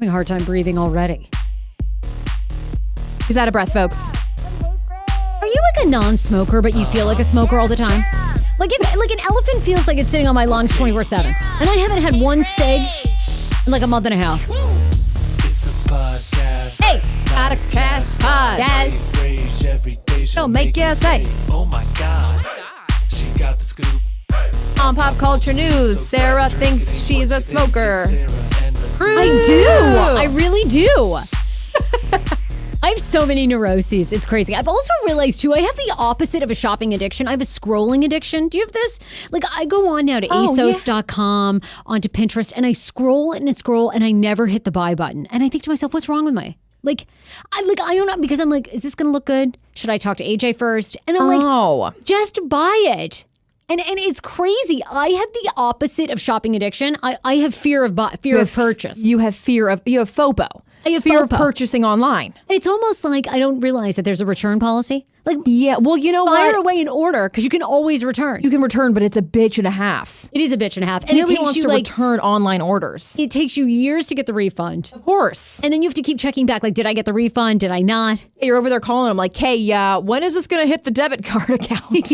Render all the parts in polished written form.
having a hard time breathing already. She's out of breath, folks. Are you like a non-smoker, but you feel like a smoker all the time? Like an elephant feels like it's sitting on my lungs 24/7. And I haven't had one cig in like a month and a half. It's a podcast. Hey, podcast pod. Don't make you say, oh my God. She got the scoop. On pop culture news, Sarah thinks she's a smoker. I do. I really do. I have so many neuroses. It's crazy. I've also realized, too, I have the opposite of a shopping addiction. I have a scrolling addiction. Do you have this? Like, I go on now to ASOS.com, onto Pinterest, and I scroll and I never hit the buy button. And I think to myself, what's wrong with me? I don't know, because I'm like, is this going to look good? Should I talk to AJ first? And I'm like, just buy it. And it's crazy. I have the opposite of shopping addiction. I have fear of purchase. You have FOPO. I have fear FOPO. of purchasing online. It's almost like I don't realize that there's a return policy. Like, yeah, well, you know fire what? away an order because you can always return. You can return, but it's a bitch and a half. It is a bitch and a half. And Nobody it takes wants you to return online orders. It takes you years to get the refund. Of course. And then you have to keep checking back. Like, did I get the refund? Did I not? You're over there calling them like, hey, when is this going to hit the debit card account?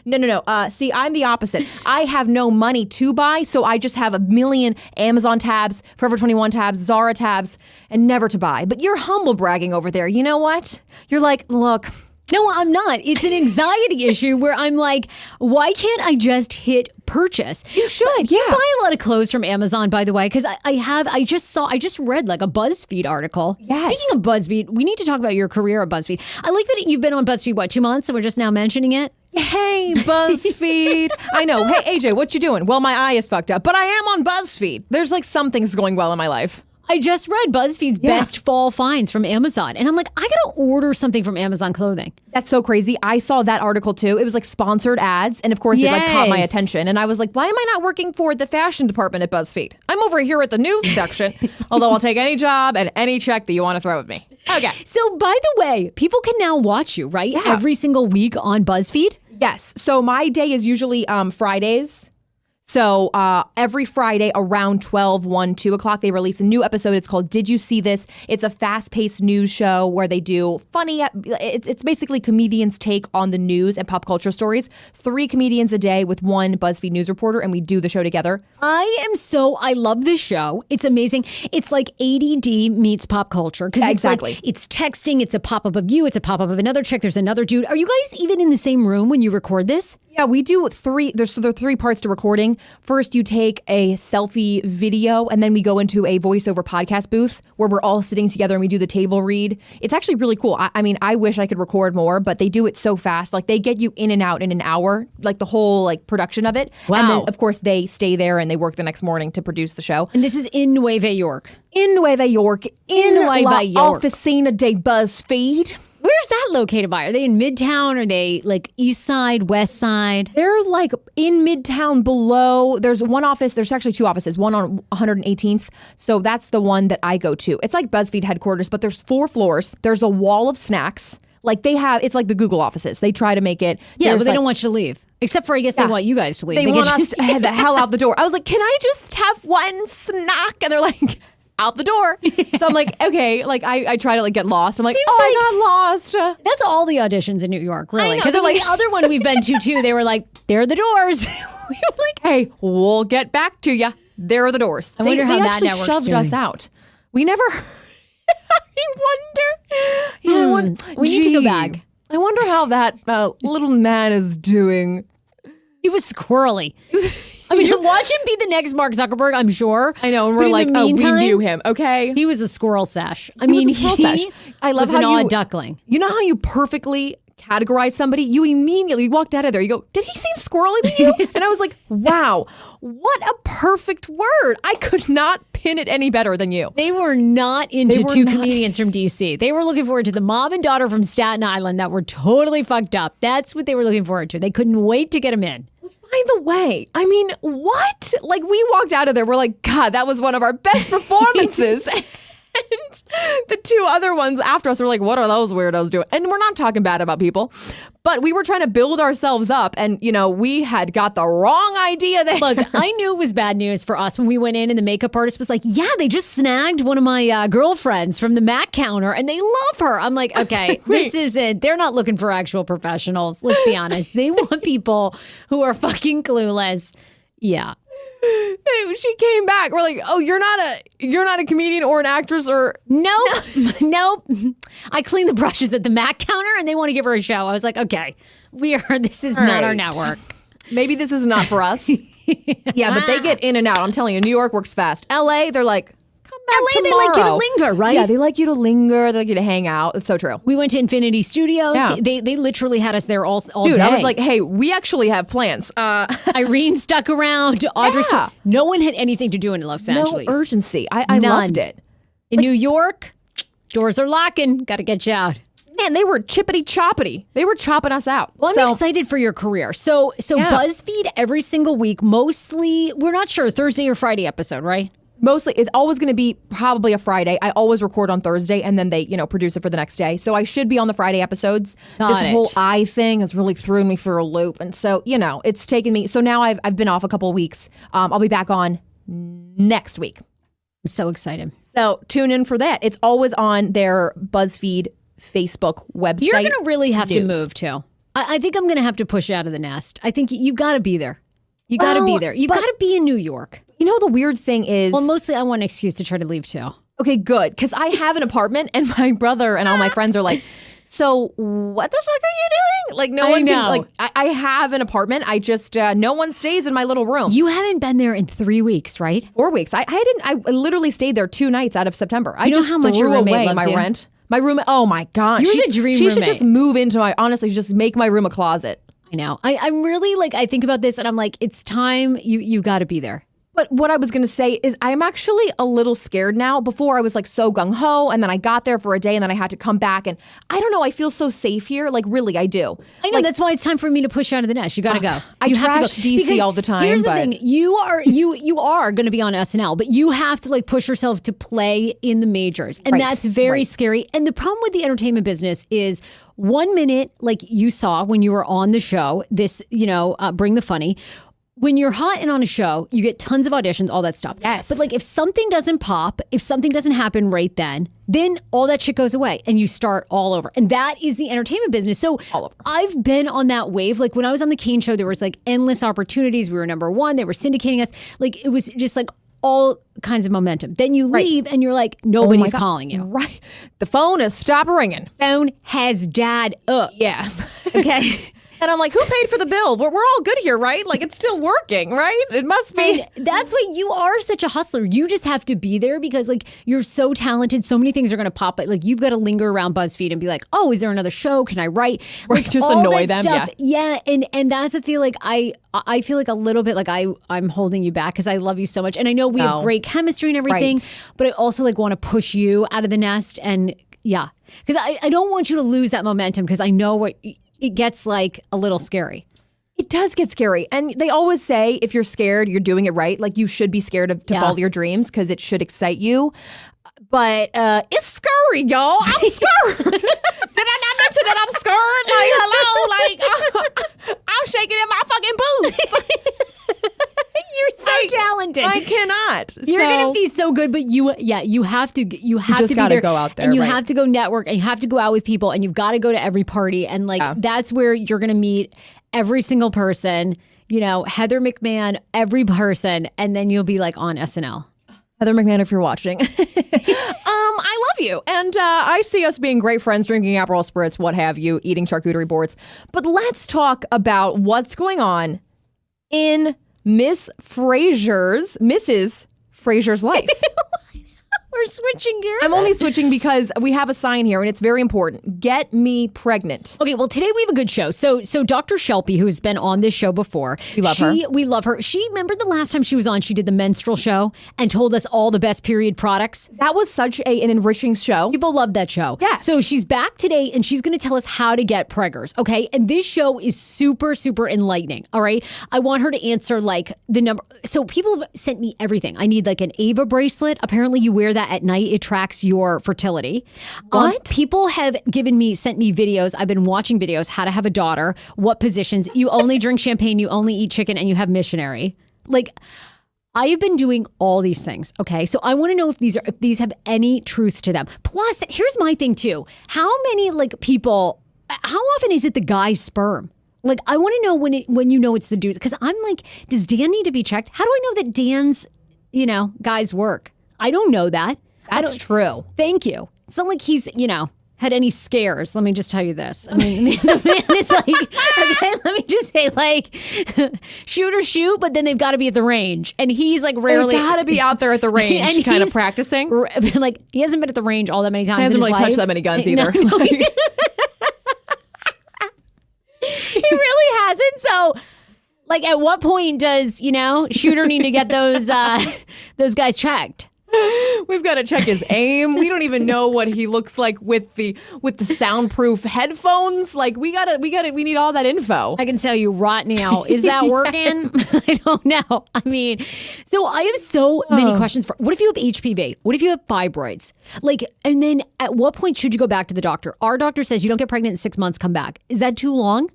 No. See, I'm the opposite. I have no money to buy, so I just have a million Amazon tabs, Forever 21 tabs, Zara tabs, and never to buy. But you're humble bragging over there. You know what? You're like, look. No, I'm not. It's an anxiety issue where I'm like, why can't I just hit purchase? You should. You buy a lot of clothes from Amazon, by the way, because I just read like a BuzzFeed article. Yes. Speaking of BuzzFeed, we need to talk about your career at BuzzFeed. I like that you've been on BuzzFeed, 2 months, and we're just now mentioning it? Hey, BuzzFeed. I know. Hey, AJ, what you doing? Well, my eye is fucked up, but I am on BuzzFeed. There's like some things going well in my life. I just read BuzzFeed's best fall finds from Amazon. And I'm like, I got to order something from Amazon clothing. That's so crazy. I saw that article too. It was like sponsored ads. And of course, it like caught my attention. And I was like, why am I not working for the fashion department at BuzzFeed? I'm over here at the news section. Although I'll take any job and any check that you want to throw at me. Okay. So by the way, people can now watch you, right? Yeah. Every single week on BuzzFeed? Yes. So my day is usually Fridays. So every Friday around 12, 1, 2 o'clock, they release a new episode. It's called Did You See This? It's a fast-paced news show where they do funny, it's basically comedians' take on the news and pop culture stories. 3 comedians a day with 1 BuzzFeed news reporter, and we do the show together. I love this show. It's amazing. It's like ADD meets pop culture. Yeah, it's exactly. Like, it's texting, it's a pop-up of you, it's a pop-up of another chick, there's another dude. Are you guys even in the same room when you record this? Yeah, we do 3. There are 3 parts to recording. First, you take a selfie video, and then we go into a voiceover podcast booth where we're all sitting together and we do the table read. It's actually really cool. I mean, I wish I could record more, but they do it so fast. Like, they get you in and out in an hour, like the whole like production of it. Wow. And then, of course, they stay there and they work the next morning to produce the show. And this is in Nueva York. In Nueva York. In Nueva La York. Oficina de BuzzFeed. Where's that located by? Are they in Midtown? Are they like East Side, West Side? They're like in Midtown below. There's one office. There's actually 2 offices, one on 118th. So that's the one that I go to. It's like BuzzFeed headquarters, but there's 4 floors. There's a wall of snacks. Like it's like the Google offices. They try to make it. Yeah, but they don't want you to leave. Except for, I guess, they want you guys to leave. They want us to head the hell out the door. I was like, can I just have one snack? And they're like, out the door. So I'm like, okay, like I try to like get lost. I'm like, I got lost. That's all the auditions in New York, really. Because like the other one we've been to too, they were like, there are the doors. We were like, hey, we'll get back to you. There are the doors. I wonder how they that actually network's shoved doing. us out. We never. I wonder. We need to go back. I wonder how that little man is doing. He was squirrely. I mean, watch him be the next Mark Zuckerberg, I'm sure. I know, and But we're in like, the meantime, we knew him, okay? He was a squirrel sash. I was mean, a squirrel sash. I love was how an you odd duckling. You know how you perfectly categorize somebody? You immediately walked out of there. You go, did he seem squirrely to you? And I was like, wow, what a perfect word. I could not pin it any better than you. They were not into 2 comedians from D.C. They were looking forward to the mom and daughter from Staten Island that were totally fucked up. That's what they were looking forward to. They couldn't wait to get him in. By the way, I mean, what? Like, we walked out of there. We're like, God, that was one of our best performances. And the two other ones after us were like, what are those weirdos doing? And we're not talking bad about people, but we were trying to build ourselves up. And, we had got the wrong idea there. Look, I knew it was bad news for us when we went in and the makeup artist was like, yeah, they just snagged one of my girlfriends from the Mac counter and they love her. I'm like, okay, this isn't, they're not looking for actual professionals. Let's be honest. They want people who are fucking clueless. Yeah. She came back. We're like, oh, you're not a comedian or an actress or nope. I clean the brushes at the Mac counter and they want to give her a show. I was like, okay, this is not our network. Maybe this is not for us. Yeah, but they get in and out. I'm telling you, New York works fast. LA, they're like, come back LA, tomorrow. they like you to linger, right? Yeah, they like you to linger. They like you to hang out. It's so true. We went to Infinity Studios. Yeah. They literally had us there all Dude, day. I was like, hey, we actually have plans. Irene stuck around. Audrey, no one had anything to do in Los Angeles. No urgency. I loved it. In New York, doors are locking. Got to get you out. Man, they were chippity-choppity. They were chopping us out. Well, I'm excited for your career. So BuzzFeed every single week, mostly, we're not sure, Thursday or Friday episode, right? Mostly, it's always going to be probably a Friday. I always record on Thursday, and then they, produce it for the next day. So I should be on the Friday episodes. This whole eye thing has really thrown me for a loop. And so, it's taken me. So now I've been off a couple of weeks. I'll be back on next week. I'm so excited. So tune in for that. It's always on their BuzzFeed Facebook website. You're going to really have to move, too. I think I'm going to have to push out of the nest. I think you've got to be there. You got to be there. You've got to be in New York. The weird thing is... Well, mostly I want an excuse to try to leave, too. Okay, good. Because I have an apartment, and my brother and all my friends are like, so what the fuck are you doing? Like, no one can... Like, I have an apartment. I just... no one stays in my little room. You haven't been there in 3 weeks, right? 4 weeks. I literally stayed there 2 nights out of September. I just how much threw your away my rent. My roommate, oh my God. You're the dream She roommate. should just move into honestly, just make my room a closet. I know. I'm really I think about this and I'm like, it's time. You've got to be there. But what I was going to say is I'm actually a little scared now. Before I was so gung-ho, and then I got there for a day and then I had to come back. And I don't know, I feel so safe here. Really, I do. I know, that's why it's time for me to push you out of the nest. You got to go. You have to go. DC all the time. Here's the thing. You are going to be on SNL, but you have to push yourself to play in the majors. And that's very scary. And the problem with the entertainment business is 1 minute, you saw when you were on the show, this, Bring the Funny. When you're hot and on a show, you get tons of auditions, all that stuff. Yes. But if something doesn't pop, if something doesn't happen right then all that shit goes away and you start all over. And that is the entertainment business. So all over. I've been on that wave. When I was on the Kane show, there was endless opportunities. We were number one. They were syndicating us. It was just all kinds of momentum. Then you leave and you're like, nobody's calling you. Right. The phone has stopped ringing. Phone has died up. Yes. Okay. And I'm like, who paid for the bill? We're all good here, right? It's still working, right? It must be. And that's why you are such a hustler. You just have to be there because you're so talented. So many things are going to pop up. You've got to linger around BuzzFeed and be like, oh, is there another show? Can I write? Just annoy them. Stuff. Yeah. And that's the feel I feel a little bit I'm holding you back because I love you so much. And I know we have great chemistry and everything, but I also want to push you out of the nest. And yeah, because I don't want you to lose that momentum because I know what... It gets a little scary. It does get scary. And they always say if you're scared, you're doing it right. You should be scared to follow your dreams because it should excite you. But it's scary, y'all. I'm scared. Did I not mention that I'm scared? Hello? I'm shaking in my fucking boots. You're so talented. I cannot. You're gonna be so good, but you have to be there. Go out there, and you have to go network, and you have to go out with people, and you've got to go to every party, and that's where you're gonna meet every single person. Heather McMahon, every person, and then you'll be on SNL. Heather McMahon, if you're watching, I love you, and I see us being great friends, drinking Aperol spritz, what have you, eating charcuterie boards. But let's talk about what's going on in Mrs. Fraser's life. We're switching gears. I'm only switching because we have a sign here and it's very important. Get me pregnant. Okay, well, today we have a good show. So Dr. Shilpi, who's been on this show before. We love her. We love her. Remember the last time she was on, she did the menstrual show and told us all the best period products? That was such an enriching show. People loved that show. Yes. So she's back today and she's going to tell us how to get preggers, okay? And this show is super, super enlightening, all right? I want her to answer the number. So people have sent me everything. I need an Ava bracelet. Apparently you wear that at night. It tracks your fertility. What? People have sent me videos. I've been watching videos, how to have a daughter, what positions. You only drink champagne, you only eat chicken, and you have missionary. Like, I have been doing all these things. Okay. So I want to know if these have any truth to them. Plus, here's my thing too. How many people, how often is it the guy's sperm? Like, I want to know when you know it's the dude's. Because I'm like, does Dan need to be checked? How do I know that Dan's, guys work? I don't know that. That's true. Thank you. It's not like he's, had any scares. Let me just tell you this. I mean, the man is like, okay, let me just say, like, shoot, but then they've got to be at the range. And he's like rarely. They got to be out there at the range kind of practicing. Like, he hasn't been at the range all that many times. He hasn't in really his touched life. that many guns either. No, he really hasn't. So, like, at what point does, shooter need to get those guys checked? We've got to check his aim. We don't even know what he looks like with the soundproof headphones. Like, we need all that info. I can tell you right now. Is that working? I don't know. I mean, so I have so many questions what if you have HPV? What if you have fibroids? Like, and then at what point should you go back to the doctor? Our doctor says you don't get pregnant in 6 months, come back. Is that too long?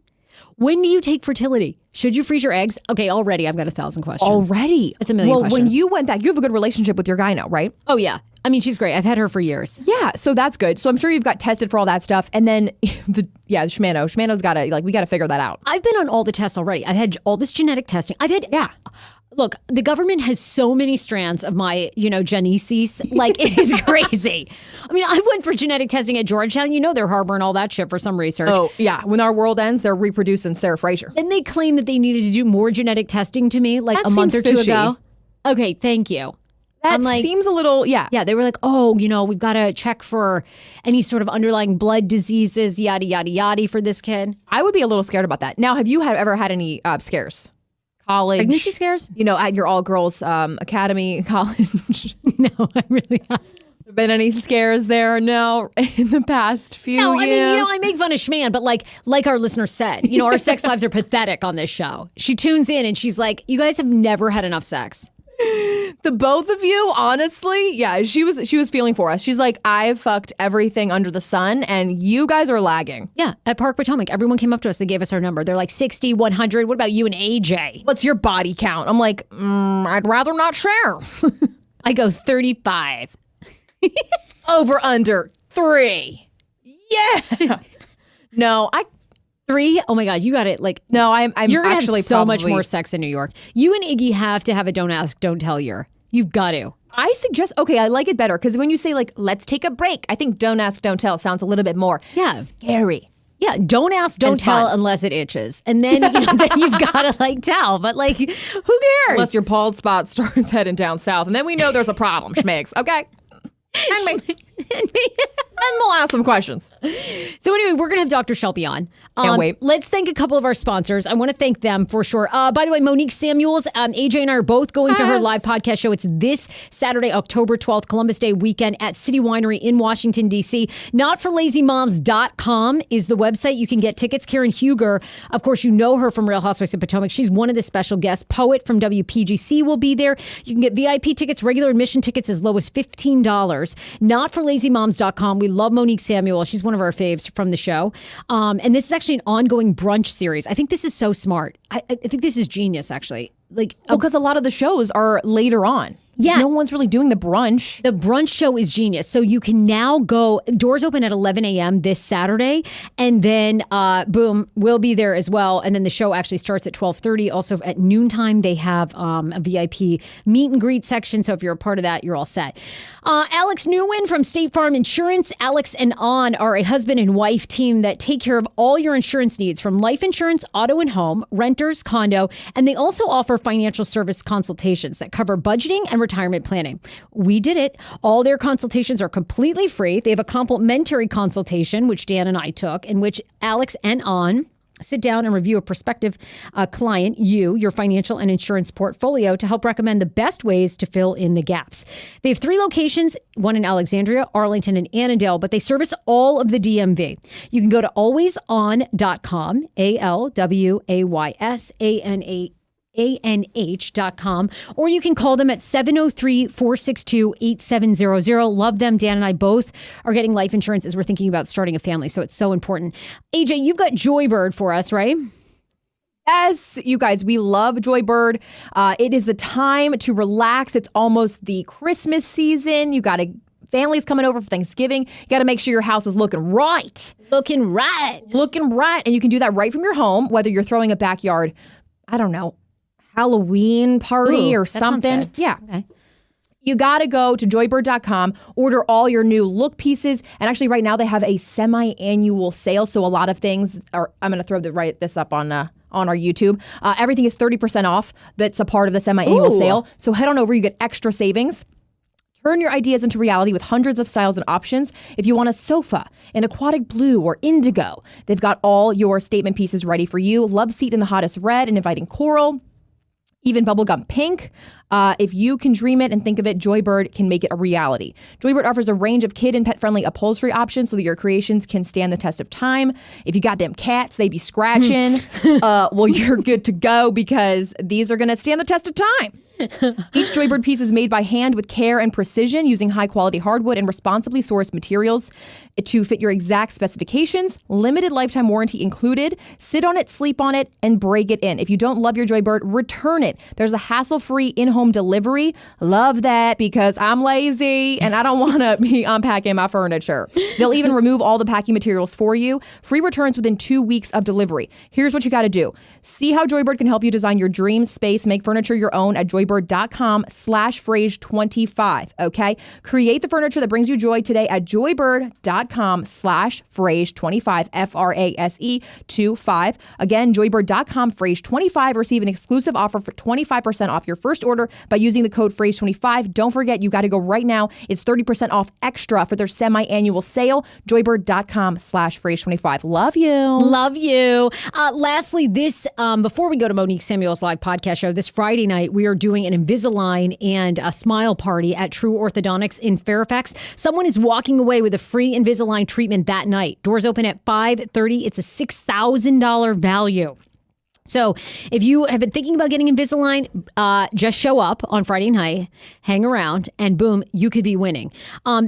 When do you take fertility? Should you freeze your eggs? Okay, already I've got 1,000 questions. Already? It's a million questions. Well, when you went back, you have a good relationship with your gyno, right? Oh, yeah. I mean, she's great. I've had her for years. Yeah, so that's good. So I'm sure you've got tested for all that stuff. And then, Shmano's got to, we got to figure that out. I've been on all the tests already. I've had all this genetic testing. Look, the government has so many strands of my, genesis. Like, it is crazy. I mean, I went for genetic testing at Georgetown. They're harboring all that shit for some research. Oh, yeah. When our world ends, they're reproducing Sarah Fraser. Then they claim that they needed to do more genetic testing to me, like a month or two ago. Okay, thank you. That seems a little, Yeah, they were like, oh, we've got to check for any sort of underlying blood diseases, yada, yada, yada for this kid. I would be a little scared about that. Now, have you ever had any scares? College, pregnancy scares? At your all-girls academy, college? No, I really haven't. Been any scares there? No, in the past few years? No, I mean, I make fun of Schman, but like our listener said, our sex lives are pathetic on this show. She tunes in and she's like, you guys have never had enough sex. The both of you, honestly, yeah, she was feeling for us. She's like, I've fucked everything under the sun and you guys are lagging. Yeah, at Park Potomac, everyone came up to us. They gave us our number. They're like 60, 100. What about you and AJ? What's your body count? I'm like, I'd rather not share. I go 35. Over under 3. Yeah. No, 3? Oh my God, you got it. Like, no, I'm you're gonna actually have so much more sex in New York. You and Iggy have to have a don't ask, don't tell year. You've got to. I suggest, I like it better because when you say like, let's take a break, I think don't ask, don't tell sounds a little bit more scary. Yeah, don't ask, don't tell unless it itches. And then, then you've got to tell. But who cares? Unless your bald spot starts heading down south. And then we know there's a problem, schmigs. Okay? And me. And we'll ask some questions. So anyway, we're going to have Dr. Shilpi on. Can't wait. Let's thank a couple of our sponsors. I want to thank them for sure. By the way, Monique Samuels, AJ and I are both going to her live podcast show. It's this Saturday, October 12th, Columbus Day weekend at City Winery in Washington, D.C. Notforlazymoms.com is the website. You can get tickets. Karen Huger, of course, you know her from Real Housewives of Potomac. She's one of the special guests. Poet from WPGC will be there. You can get VIP tickets, regular admission tickets as low as $15. Notforlazymoms.com. We love Monique Samuel. She's one of our faves from the show. And this is actually an ongoing brunch series. I think this is so smart. I think this is genius, actually. Because a lot of the shows are later on. Yeah. No one's really doing the brunch. The brunch show is genius. So you can now go, doors open at 11 a.m. this Saturday. And then, boom, we'll be there as well. And then the show actually starts at 12:30. Also at noontime, they have a VIP meet and greet section. So if you're a part of that, you're all set. Alex Newman from State Farm Insurance. Alex and An are a husband and wife team that take care of all your insurance needs from life insurance, auto and home, renters, condo. And they also offer financial service consultations that cover budgeting and retirement planning. We did it. All their consultations are completely free. They have a complimentary consultation, which Dan and I took, in which Alex and An sit down and review a prospective client, your financial and insurance portfolio to help recommend the best ways to fill in the gaps. They have 3 locations, one in Alexandria, Arlington, and Annandale, but they service all of the DMV. You can go to alwayson.com, ALWAYSANA ANH.com, or you can call them at 703-462-8700. Love them. Dan and I both are getting life insurance as we're thinking about starting a family, so it's so important. AJ, you've got Joybird for us, right? Yes, you guys, we love Joybird. It is the time to relax. It's almost the Christmas season. You got families coming over for Thanksgiving. You got to make sure your house is looking right. Looking right. And you can do that right from your home, whether you're throwing a backyard, I don't know, Halloween party or something. Yeah. Okay. You got to go to joybird.com, order all your new look pieces. And actually right now they have a semi-annual sale. So a lot of things are, I'm going to throw this up on our YouTube. Everything is 30% off. That's a part of the semi-annual sale. So head on over. You get extra savings. Turn your ideas into reality with hundreds of styles and options. If you want a sofa, an aquatic blue, or indigo, they've got all your statement pieces ready for you. Love seat in the hottest red and inviting coral. Even bubblegum pink. If you can dream it and think of it, Joybird can make it a reality. Joybird offers a range of kid and pet-friendly upholstery options so that your creations can stand the test of time. If you got them cats, they be scratching. Well, you're good to go because these are going to stand the test of time. Each Joybird piece is made by hand with care and precision using high-quality hardwood and responsibly sourced materials to fit your exact specifications. Limited lifetime warranty included. Sit on it, sleep on it, and break it in. If you don't love your Joybird, return it. There's a hassle-free in-home delivery. Love that because I'm lazy and I don't want to be unpacking my furniture. They'll even remove all the packing materials for you. Free returns within 2 weeks of delivery. Here's what you got to do. See how Joybird can help you design your dream space. Make furniture your own at joybird.com/Frase25. Okay? Create the furniture that brings you joy today at joybird.com/Frase25. Frase25. Again, joybird.com Frase25. Receive an exclusive offer for 25% off your first order by using the code Frase25. Don't forget, you got to go right now. It's 30% off extra for their semi-annual sale. joybird.com/Frase25. Love you. Love you. Lastly, before we go to Monique Samuels' live podcast show, this Friday night, we are doing an Invisalign and a smile party at True Orthodontics in Fairfax. Someone is walking away with a free Invisalign treatment that night. Doors open at 5:30. It's a $6,000 value. So if you have been thinking about getting Invisalign, just show up on Friday night, hang around, and boom, you could be winning.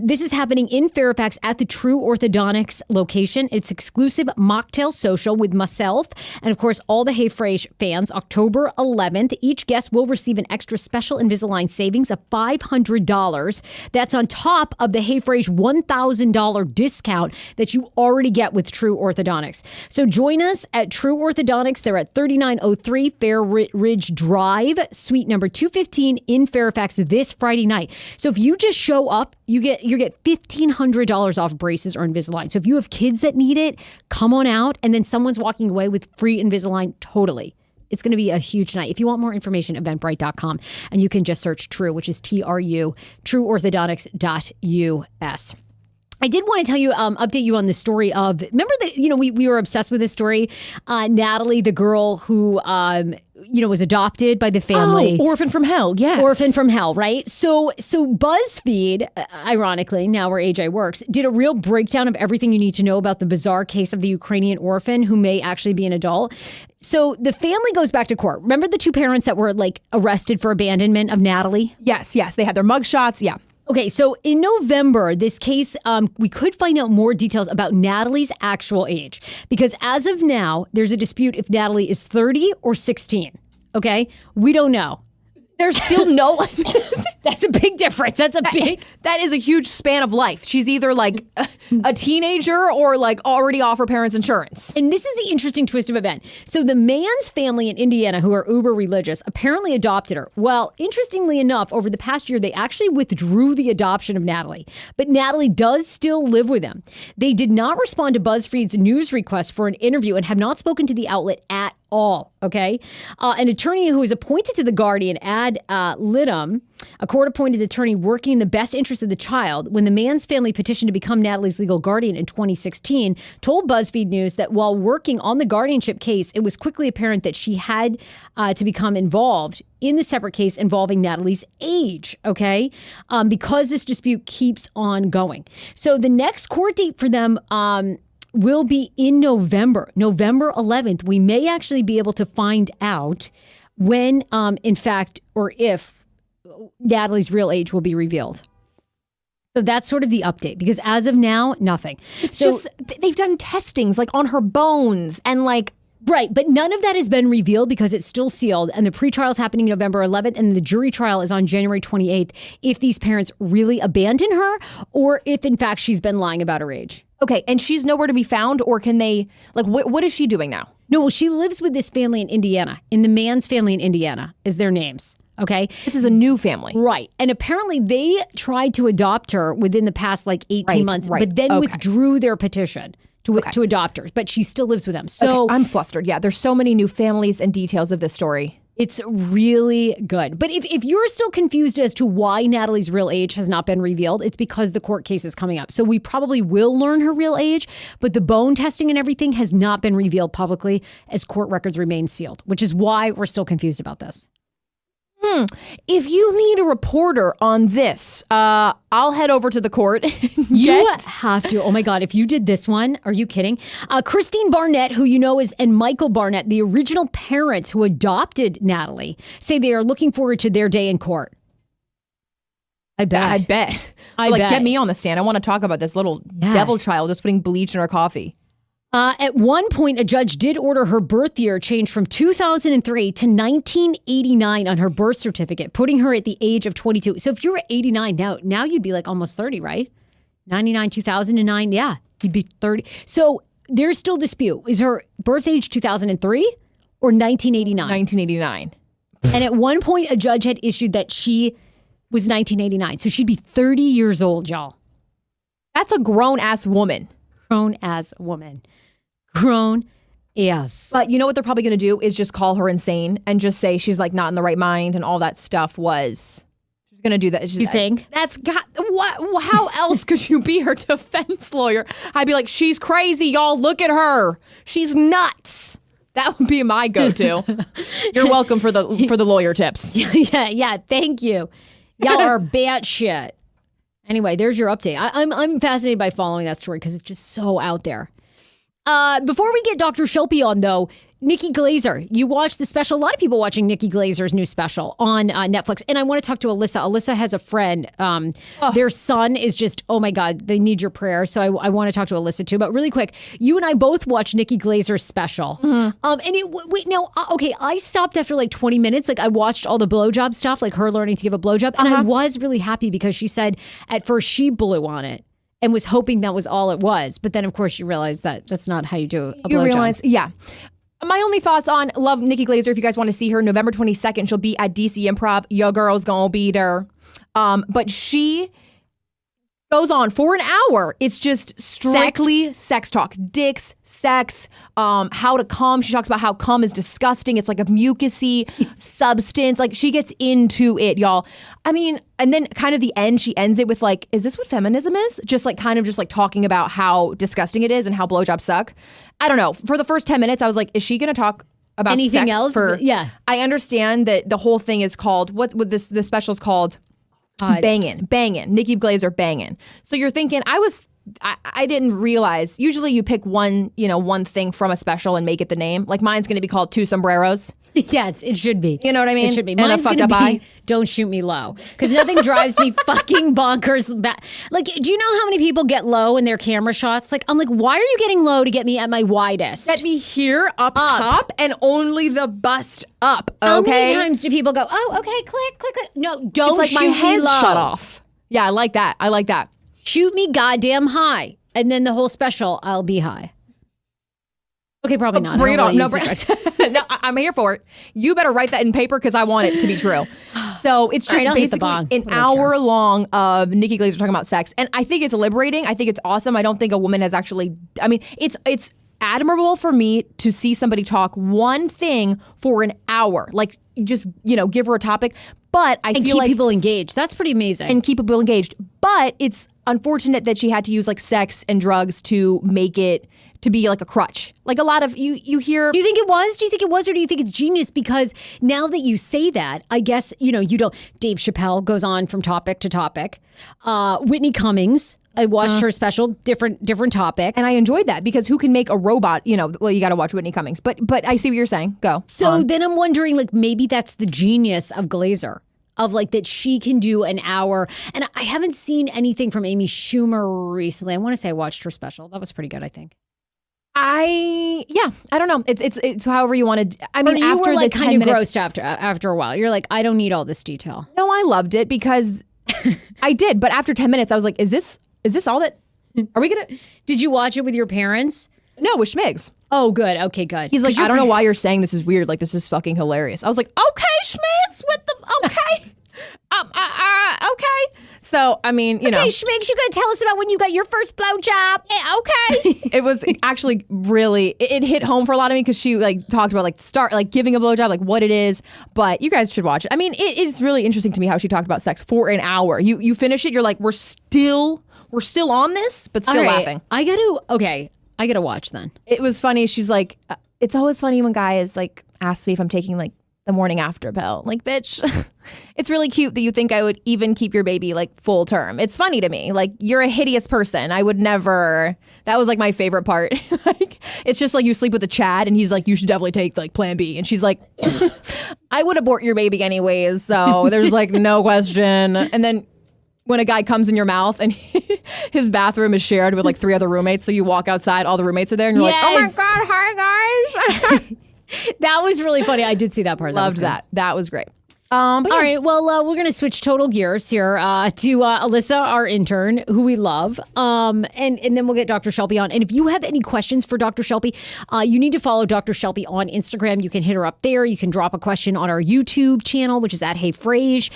This is happening in Fairfax at the True Orthodontics location. It's exclusive mocktail social with myself and, of course, all the Hey Frase fans. October 11th, each guest will receive an extra special Invisalign savings of $500. That's on top of the Hey Frase $1,000 discount that you already get with True Orthodontics. So join us at True Orthodontics. They're at 3903 Fair Ridge Drive, suite number 215 in Fairfax this Friday night. So if you just show up, you get $1,500 off braces or Invisalign. So if you have kids that need it, come on out, and then someone's walking away with free Invisalign. Totally. It's going to be a huge night. If you want more information, eventbrite.com, and you can just search True, which is TRU, trueorthodontics.us. I did want to tell you, update you on the story of, remember that, we were obsessed with this story. Natalie, the girl who, was adopted by the family. Oh, orphan from hell, yes. Orphan from hell, right? So BuzzFeed, ironically, now where AJ works, did a real breakdown of everything you need to know about the bizarre case of the Ukrainian orphan who may actually be an adult. So the family goes back to court. Remember the two parents that were arrested for abandonment of Natalie? Yes. They had their mugshots, yeah. Okay, so in November, this case, we could find out more details about Natalie's actual age. Because as of now, there's a dispute if Natalie is 30 or 16. Okay? We don't know. There's still no... That's a big difference. That is a huge span of life. She's either a teenager or already off her parents' insurance. And this is the interesting twist of event. So the man's family in Indiana, who are uber religious, apparently adopted her. Well, interestingly enough, over the past year, they actually withdrew the adoption of Natalie. But Natalie does still live with them. They did not respond to BuzzFeed's news request for an interview and have not spoken to the outlet at all. Okay. An attorney who was appointed to the Guardian, Ad Litum, a court-appointed attorney working in the best interest of the child, when the man's family petitioned to become Natalie's legal guardian in 2016, told BuzzFeed News that while working on the guardianship case, it was quickly apparent that she had to become involved in the separate case involving Natalie's age, okay? Because this dispute keeps on going. So the next court date for them will be in November 11th. We may actually be able to find out when, in fact, or if Natalie's real age will be revealed. So that's sort of the update, because as of now, nothing. It's just, they've done testings like on her bones and like. Right, but none of that has been revealed because it's still sealed, and the pretrial is happening November 11th, and the jury trial is on January 28th, if these parents really abandon her, or if, in fact, she's been lying about her age. Okay, and she's nowhere to be found, or can they, like, what is she doing now? No, well, she lives with this family in Indiana, in the man's family in Indiana, is their names. Okay. This is a new family. Right. And apparently they tried to adopt her within the past like 18 months, but then withdrew their petition to adopt her. But she still lives with them. So I'm flustered. Yeah, there's so many new families and details of this story. It's really good. But if you're still confused as to why Natalie's real age has not been revealed, it's because the court case is coming up. So we probably will learn her real age, but the bone testing and everything has not been revealed publicly as court records remain sealed, which is why we're still confused about this. If you need a reporter on this, I'll head over to the court. You have to. Oh my God, if you did this one, are you kidding? Christine Barnett, who you know is, and Michael Barnett, the original parents who adopted Natalie, say they are looking forward to their day in court. I bet. Get me on the stand. I want to talk about this little devil child just putting bleach in her coffee. At one point, a judge did order her birth year changed from 2003 to 1989 on her birth certificate, putting her at the age of 22. So if you were 89 now you'd be like almost 30, right? 99, 2009, yeah, you'd be 30. So there's still dispute. Is her birth age 2003 or 1989? 1989. And at one point, a judge had issued that she was 1989. So she'd be 30 years old, y'all. That's a grown-ass woman. Grown-ass woman. Grown as. But you know what they're probably going to do is just call her insane and just say she's like not in the right mind and all that stuff was. She's going to do that. You think? That's got what? How else could you be her defense lawyer? I'd be like, she's crazy, y'all. Look at her. She's nuts. That would be my go-to. You're welcome for the lawyer tips. Yeah. Thank you. Y'all are batshit. Anyway, there's your update. I'm fascinated by following that story because it's just so out there. Before we get Dr. Shilpi on, though, Nikki Glazer, you watched the special. A lot of people watching Nikki Glazer's new special on Netflix. And I want to talk to Alyssa. Alyssa has a friend. Their son is just, oh my God, they need your prayer. So I want to talk to Alyssa too. But really quick, you and I both watched Nikki Glazer's special. I stopped after like 20 minutes. Like I watched all the blowjob stuff, like her learning to give a blowjob. And I was really happy because she said at first she blew on it and was hoping that was all it was. But then, of course, you realize that that's not how you do a blowjob. You realize, yeah. My only thoughts on love Nikki Glazer. If you guys want to see her, November 22nd, she'll be at DC Improv. Your girl's gonna be there. But she goes on for an hour. It's just strictly sex talk. Dicks, sex, how to cum. She talks about how cum is disgusting. It's like a mucusy substance. Like she gets into it, y'all. I mean, and then kind of the end, she ends it with like, is this what feminism is? Just like talking about how disgusting it is and how blowjobs suck. I don't know. For the first 10 minutes, I was like, is she going to talk about anything sex else? Yeah. I understand that the whole thing is called, the special's called Bangin'. Nikki Glazer Bangin'. So you're thinking, I didn't realize, usually you pick one thing from a special and make it the name. Like mine's going to be called Two Sombreros. Yes, it should be. You know what I mean? It should be. Mine's going to be Don't Shoot Me Low. Because nothing drives me fucking bonkers. Like, do you know how many people get low in their camera shots? Like, I'm like, why are you getting low to get me at my widest? Get me here, up top, and only the bust up, okay? How many times do people go, oh, okay, click, click, click. No, don't it's like shoot my head's me low. shut off. Yeah, I like that. Shoot me goddamn high. And then the whole special, I'll be high. Okay, probably not. Bring it on. No, I'm here for it. You better write that in paper because I want it to be true. So it's just basically an hour long of Nikki Glazer talking about sex. And I think it's liberating. I think it's awesome. I don't think a woman has actually, I mean, it's admirable for me to see somebody talk one thing for an hour. Like just, give her a topic. But I feel like people engaged. That's pretty amazing. And keep people engaged. But it's unfortunate that she had to use like sex and drugs to make it to be like a crutch. Like a lot of you hear. Do you think it was? Or do you think it's genius? Because now that you say that, I guess, you don't. Dave Chappelle goes on from topic to topic. Whitney Cummings I watched her special, different topics. And I enjoyed that because who can make a robot, you got to watch Whitney Cummings. But I see what you're saying. Go. So then I'm wondering, like, maybe that's the genius of Glazer. Of like that she can do an hour. And I haven't seen anything from Amy Schumer recently. I want to say I watched her special. That was pretty good, I think. I don't know. It's however you want to. I mean, you after were like the kind 10 of minutes, grossed after a while. You're like, I don't need all this detail. No, I loved it because I did. But after 10 minutes, I was like, is this all that? Are we gonna? Did you watch it with your parents? No, with Schmigs. Oh, good. Okay, good. He's like, I don't know why you're saying this is weird. Like, this is fucking hilarious. I was like, okay, Schmigs, okay. Okay. So, I mean, Okay, Schmigs, you gotta tell us about when you got your first blowjob. Yeah, okay. It was actually really, it hit home for a lot of me because she like talked about like giving a blowjob, like what it is. But you guys should watch it. I mean, it's really interesting to me how she talked about sex for an hour. You finish it, you're like, we're still on this, but still laughing. I gotta watch then. It was funny. She's like, it's always funny when guys like ask me if I'm taking like the morning after pill. Like, bitch, it's really cute that you think I would even keep your baby like full term. It's funny to me. Like, you're a hideous person. I would never. That was like my favorite part. Like, it's just like you sleep with a Chad and he's like, you should definitely take like plan B. And she's like, I would abort your baby anyways. So there's like no question. And then when a guy comes in your mouth and his bathroom is shared with like 3 other roommates. So you walk outside, all the roommates are there and you're like, oh my God, hi guys. That was really funny. I did see that part. Loved that. That was great. All right. Well, we're going to switch total gears here to Alyssa, our intern, who we love. And then we'll get Dr. Shilpi on. And if you have any questions for Dr. Shilpi, you need to follow Dr. Shilpi on Instagram. You can hit her up there. You can drop a question on our YouTube channel, which is at Hey Frase.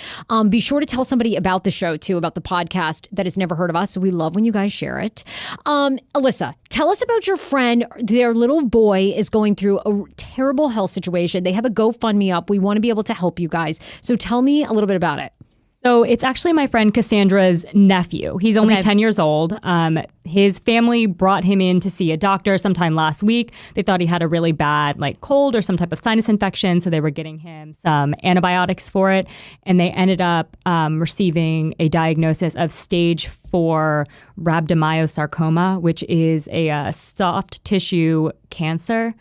Be sure to tell somebody about the show, too, about the podcast that has never heard of us. We love when you guys share it. Alyssa, tell us about your friend. Their little boy is going through a terrible health situation. They have a GoFundMe up. We want to be able to help you guys. So tell me a little bit about it. So it's actually my friend Cassandra's nephew. He's only 10 years old. His family brought him in to see a doctor sometime last week. They thought he had a really bad cold or some type of sinus infection. So they were getting him some antibiotics for it. And they ended up receiving a diagnosis of stage 4 rhabdomyosarcoma, which is a soft tissue cancer.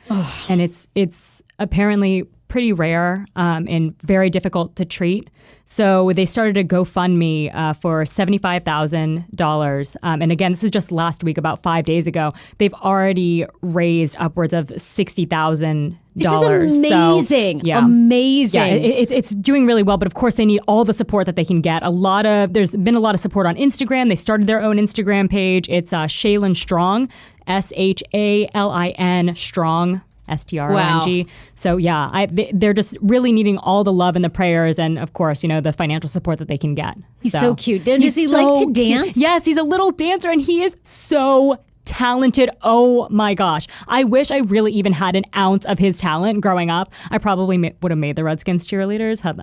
And it's apparently pretty rare and very difficult to treat. So they started a GoFundMe for $75,000. And again, this is just last week, about 5 days ago. They've already raised upwards of $60,000. This is amazing. So, yeah. Amazing. Yeah, it's doing really well. But of course, they need all the support that they can get. There's been a lot of support on Instagram. They started their own Instagram page. It's Shaylin Strong, SHALIN Strong. STRONG. Wow. So yeah, they're just really needing all the love and the prayers, and of course, the financial support that they can get. He's so cute. Does he like to dance? Cute. Yes, he's a little dancer, and he is so talented. Oh my gosh. I wish I really even had an ounce of his talent growing up. I probably would have made the Redskins cheerleaders. You'd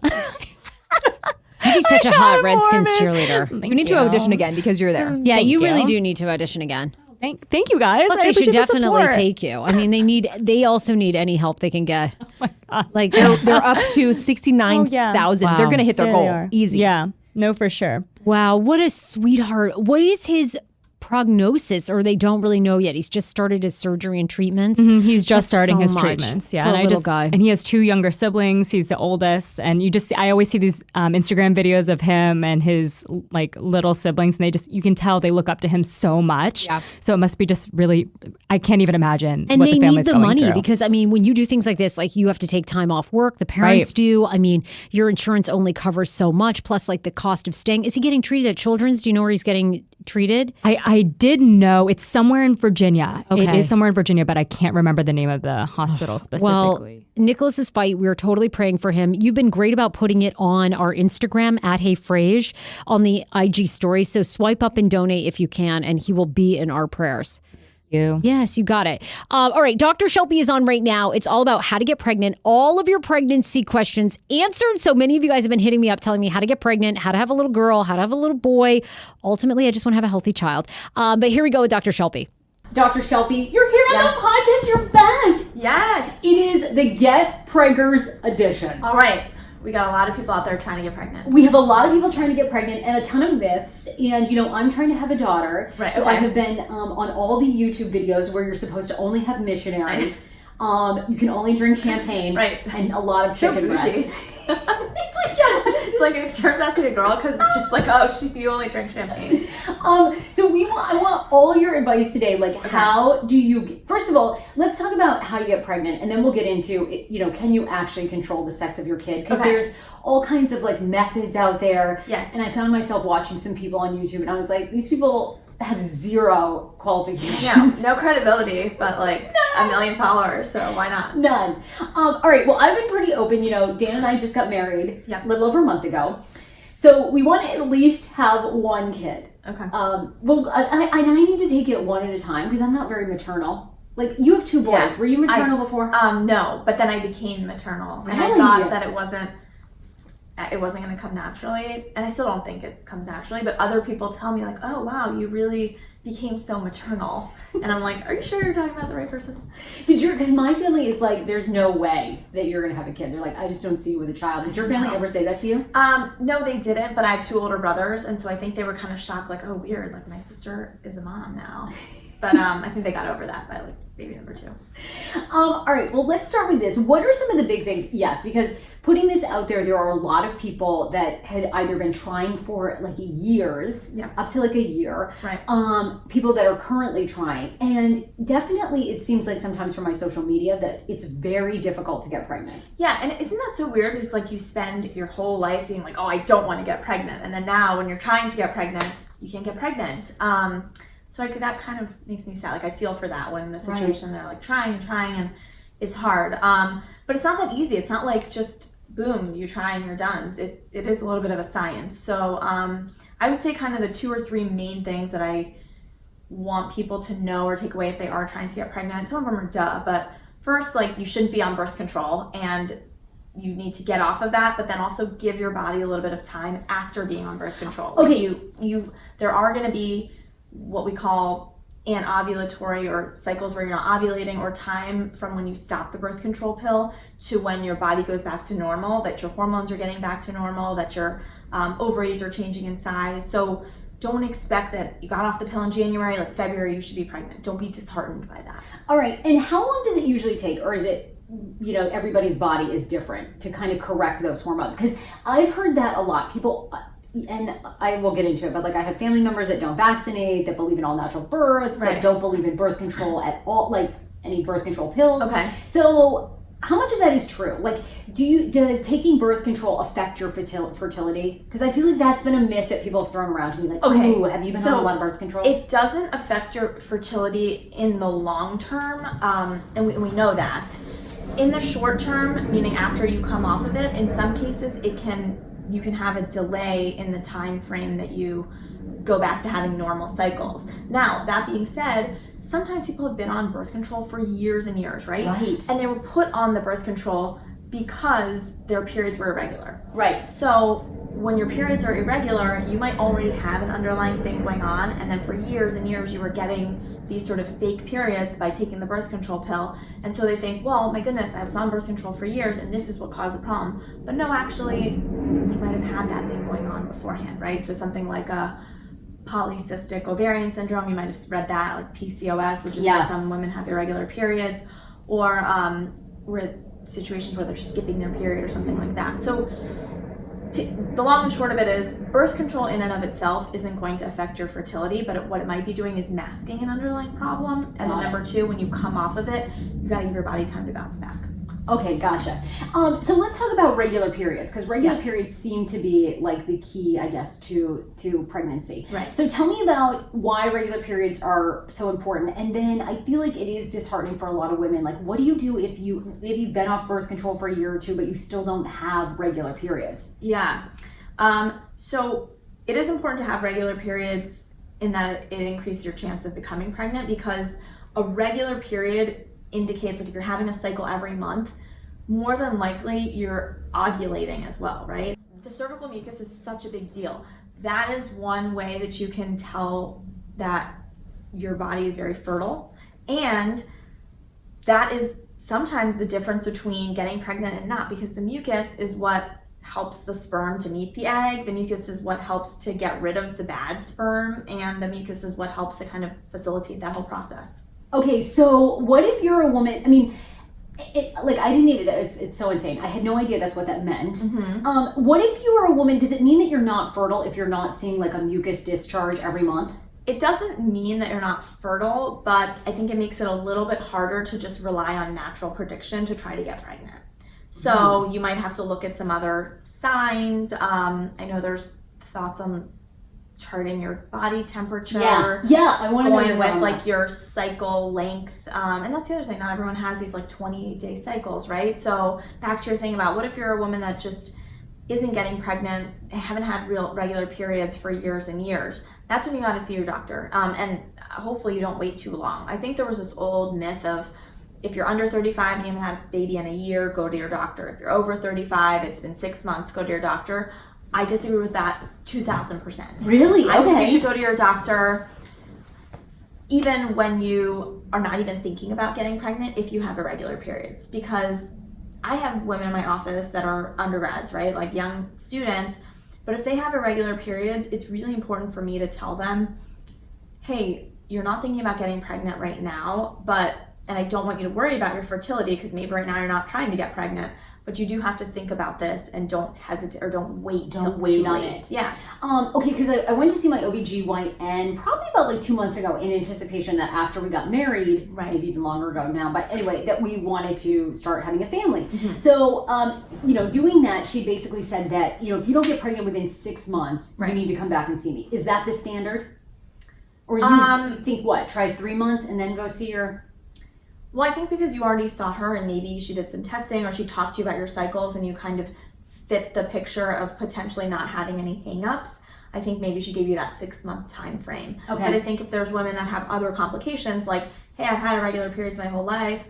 be such a hot Redskins cheerleader. You need to audition again because you're there. Yeah, you really do need to audition again. Thank you guys. Plus, they should definitely take you. I mean, they also need any help they can get. Oh my God. Like they're up to 69,000. Wow. They're going to hit their goal. Easy. Yeah. No, for sure. Wow. What a sweetheart. What is his prognosis, or they don't really know yet? He's just started his surgery and treatments. Mm-hmm. He's just starting his treatments. Yeah, for a little guy. And he has 2 younger siblings. He's the oldest, and I always see these Instagram videos of him and his little siblings, and you can tell they look up to him so much. Yeah. So it must be just really, I can't even imagine. And what they the family's need the going money through. because when you do things like this, you have to take time off work. The parents do. Your insurance only covers so much. Plus, the cost of staying. Is he getting treated at Children's? Do you know where he's getting treated? I did know it's somewhere in Virginia. Okay. It is somewhere in Virginia, but I can't remember the name of the hospital specifically. Well, Nicholas's fight, we're totally praying for him. You've been great about putting it on our Instagram at Hey Frase on the IG story. So swipe up and donate if you can, and he will be in our prayers. Yes, you got it. All right, Dr. Shilpi is on right now. It's all about how to get pregnant. All of your pregnancy questions answered. So many of you guys have been hitting me up telling me how to get pregnant, how to have a little girl, how to have a little boy. Ultimately, I just want to have a healthy child. But here we go with Dr. Shilpi. Dr. Shilpi, you're here on the podcast. You're back. Yes. It is the Get Preggers edition. All right. We got a lot of people out there trying to get pregnant. We have a lot of people trying to get pregnant and a ton of myths. And, I'm trying to have a daughter. Right. So I have been on all the YouTube videos where you're supposed to only have missionary. You can only drink champagne. Right. And a lot of chicken breast. It's like it turns out to be a girl because it's just like, oh, you only drink champagne. So I want all your advice today. Like, how do you? First of all, let's talk about how you get pregnant, and then we'll get into can you actually control the sex of your kid? Because there's all kinds of like methods out there. Yes. And I found myself watching some people on YouTube, and I was like, these people have zero qualifications. Yeah, no credibility, but like a million followers, so why not? None. All right, well, I've been pretty open. Dan and I just got married a little over a month ago. So we want to at least have one kid. Okay. Well, I need to take it one at a time because I'm not very maternal. Like, you have 2 boys. Yeah. Were you maternal before? No, but then I became maternal. Really? And I thought that it wasn't going to come naturally, and I still don't think it comes naturally, but other people tell me like, oh wow, you really became so maternal. And I'm like, are you sure you're talking about the right person? Because my family is like, there's no way that you're going to have a kid. They're like, I just don't see you with a child. Did your family ever say that to you? No, they didn't, but I have 2 older brothers, and so I think they were kind of shocked, like, oh weird, like my sister is a mom now. But I think they got over that by like baby number 2. All right, well, let's start with this. What are some of the big things? Yes, because putting this out there are a lot of people that had either been trying for like years, up to like a year. Right. People that are currently trying. And definitely it seems like sometimes from my social media that it's very difficult to get pregnant. Yeah, and isn't that so weird? Because like you spend your whole life being like, oh, I don't want to get pregnant. And then now when you're trying to get pregnant, you can't get pregnant. So that kind of makes me sad. Like I feel for that when the situation they're like trying and it's hard. But it's not that easy. It's not like just boom, you try and you're done. It is a little bit of a science. So I would say kind of the 2 or 3 main things that I want people to know or take away if they are trying to get pregnant. Some of them are duh, but first, like you shouldn't be on birth control and you need to get off of that, but then also give your body a little bit of time after being on birth control. Okay. Like there are going to be what we call anovulatory or cycles where you're not ovulating, or time from when you stop the birth control pill to when your body goes back to normal, that your hormones are getting back to normal, that your ovaries are changing in size. So don't expect that you got off the pill in January, like February, you should be pregnant. Don't be disheartened by that. All right, and how long does it usually take, or is it everybody's body is different to kind of correct those hormones? Because I've heard that a lot. People, and I will get into it, but like I have family members that don't vaccinate, that believe in all natural births, that don't believe in birth control at all, like any birth control pills. Okay. So how much of that is true? Like, does taking birth control affect your fertility? Because I feel like that's been a myth that people have thrown around to me. Like, ooh, have you been on a lot of birth control? It doesn't affect your fertility in the long term, and we know that. In the short term, meaning after you come off of it, in some cases you can have a delay in the time frame that you go back to having normal cycles. Now, that being said, sometimes people have been on birth control for years and years, right? Right. And they were put on the birth control because their periods were irregular. Right. So when your periods are irregular, you might already have an underlying thing going on, and then for years and years you were getting these sort of fake periods by taking the birth control pill. And so they think, well, my goodness, I was on birth control for years and this is what caused the problem. But no, actually, you might have had that thing going on beforehand, right? So something like a polycystic ovarian syndrome, you might have read that, like PCOS, which is where some women have irregular periods, or where situations where they're skipping their period or something like that. So the long and short of it is birth control in and of itself isn't going to affect your fertility, but what it might be doing is masking an underlying problem. And then number 2, when you come off of it, you got to give your body time to bounce back. Okay, gotcha. So let's talk about regular periods, because regular periods seem to be like the key, I guess, to pregnancy. Right. So tell me about why regular periods are so important. And then I feel like it is disheartening for a lot of women. Like, what do you do if maybe you've been off birth control for a year or 2, but you still don't have regular periods? Yeah. So it is important to have regular periods in that it increases your chance of becoming pregnant, because a regular period indicates, like if you're having a cycle every month, more than likely you're ovulating as well, right? The cervical mucus is such a big deal. That is one way that you can tell that your body is very fertile, and that is sometimes the difference between getting pregnant and not, because the mucus is what helps the sperm to meet the egg. The mucus is what helps to get rid of the bad sperm, and the mucus is what helps to kind of facilitate that whole process. Okay, so what if you're a woman? I mean, I didn't even, it's so insane. I had no idea that's what that meant. What if you were a woman? Does it mean that you're not fertile if you're not seeing like a mucus discharge every month? It doesn't mean that you're not fertile, but I think it makes it a little bit harder to just rely on natural prediction to try to get pregnant. So you might have to look at some other signs. I know there's thoughts on charting your body temperature. Yeah, I want to going with like your cycle length. And that's the other thing. Not everyone has these like 28-day cycles, right? So back to your thing about what if you're a woman that just isn't getting pregnant, haven't had real regular periods for years and years. That's when you got to see your doctor. And hopefully you don't wait too long. I think there was this old myth of if you're under 35 and you haven't had a baby in a year, go to your doctor. If you're over 35, it's been 6 months, go to your doctor. I disagree with that 2,000%. Really? I think Okay. you should go to your doctor even when you are not even thinking about getting pregnant if you have irregular periods. Because I have women in my office that are undergrads, right? Like young students. But if they have irregular periods, it's really important for me to tell them, hey, you're not thinking about getting pregnant right now, and I don't want you to worry about your fertility because maybe right now you're not trying to get pregnant, but you do have to think about this and don't hesitate or don't wait. Don't wait on it. Yeah. Okay, because I went to see my OBGYN probably about like 2 months ago in anticipation that after we got married, maybe even longer ago now, but anyway, that we wanted to start having a family. So, doing that, she basically said that, if you don't get pregnant within 6 months, you need to come back and see me. Is that the standard? Or you think what? Try 3 months and then go see her? Well, I think because you already saw her and maybe she did some testing or she talked to you about your cycles and you kind of fit the picture of potentially not having any hangups, I think maybe she gave you that 6 month time frame. Okay. But I think if there's women that have other complications like, hey, I've had irregular periods my whole life,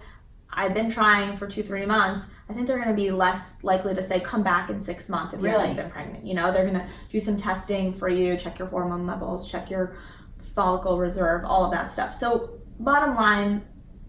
I've been trying for 2-3 months, I think they're going to be less likely to say, come back in 6 months if you haven't been pregnant. They're going to do some testing for you, check your hormone levels, check your follicle reserve, all of that stuff. So bottom line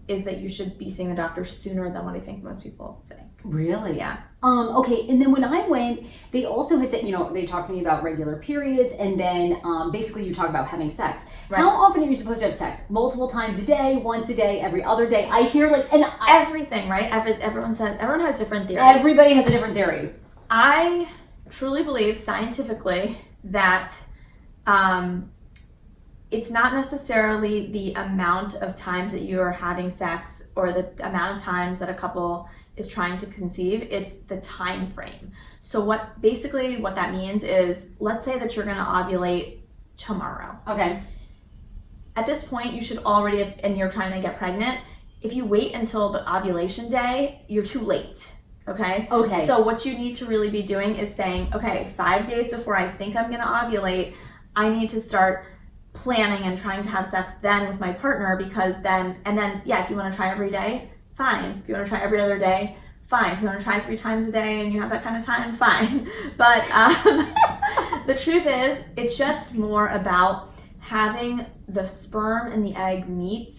is that you should be seeing the doctor sooner than what I think most people think. Really? Yeah. Okay, and then when I went, they also had said, they talked to me about regular periods, and then basically you talk about having sex. Right. How often are you supposed to have sex? Multiple times a day, once a day, every other day? I hear everything, right? Everyone has different theories. Everybody has a different theory. I truly believe scientifically that it's not necessarily the amount of times that you are having sex or the amount of times that a couple is trying to conceive, it's the time frame. So what that means is, let's say that you're going to ovulate tomorrow. Okay. At this point, you should already and you're trying to get pregnant. If you wait until the ovulation day, you're too late. Okay? Okay. So what you need to really be doing is saying, okay, 5 days before I think I'm going to ovulate, I need to start planning and trying to have sex then with my partner, because then if you want to try every day, fine. If you want to try every other day, fine. If you want to try 3 times a day and you have that kind of time, fine. But the truth is, it's just more about having the sperm and the egg meet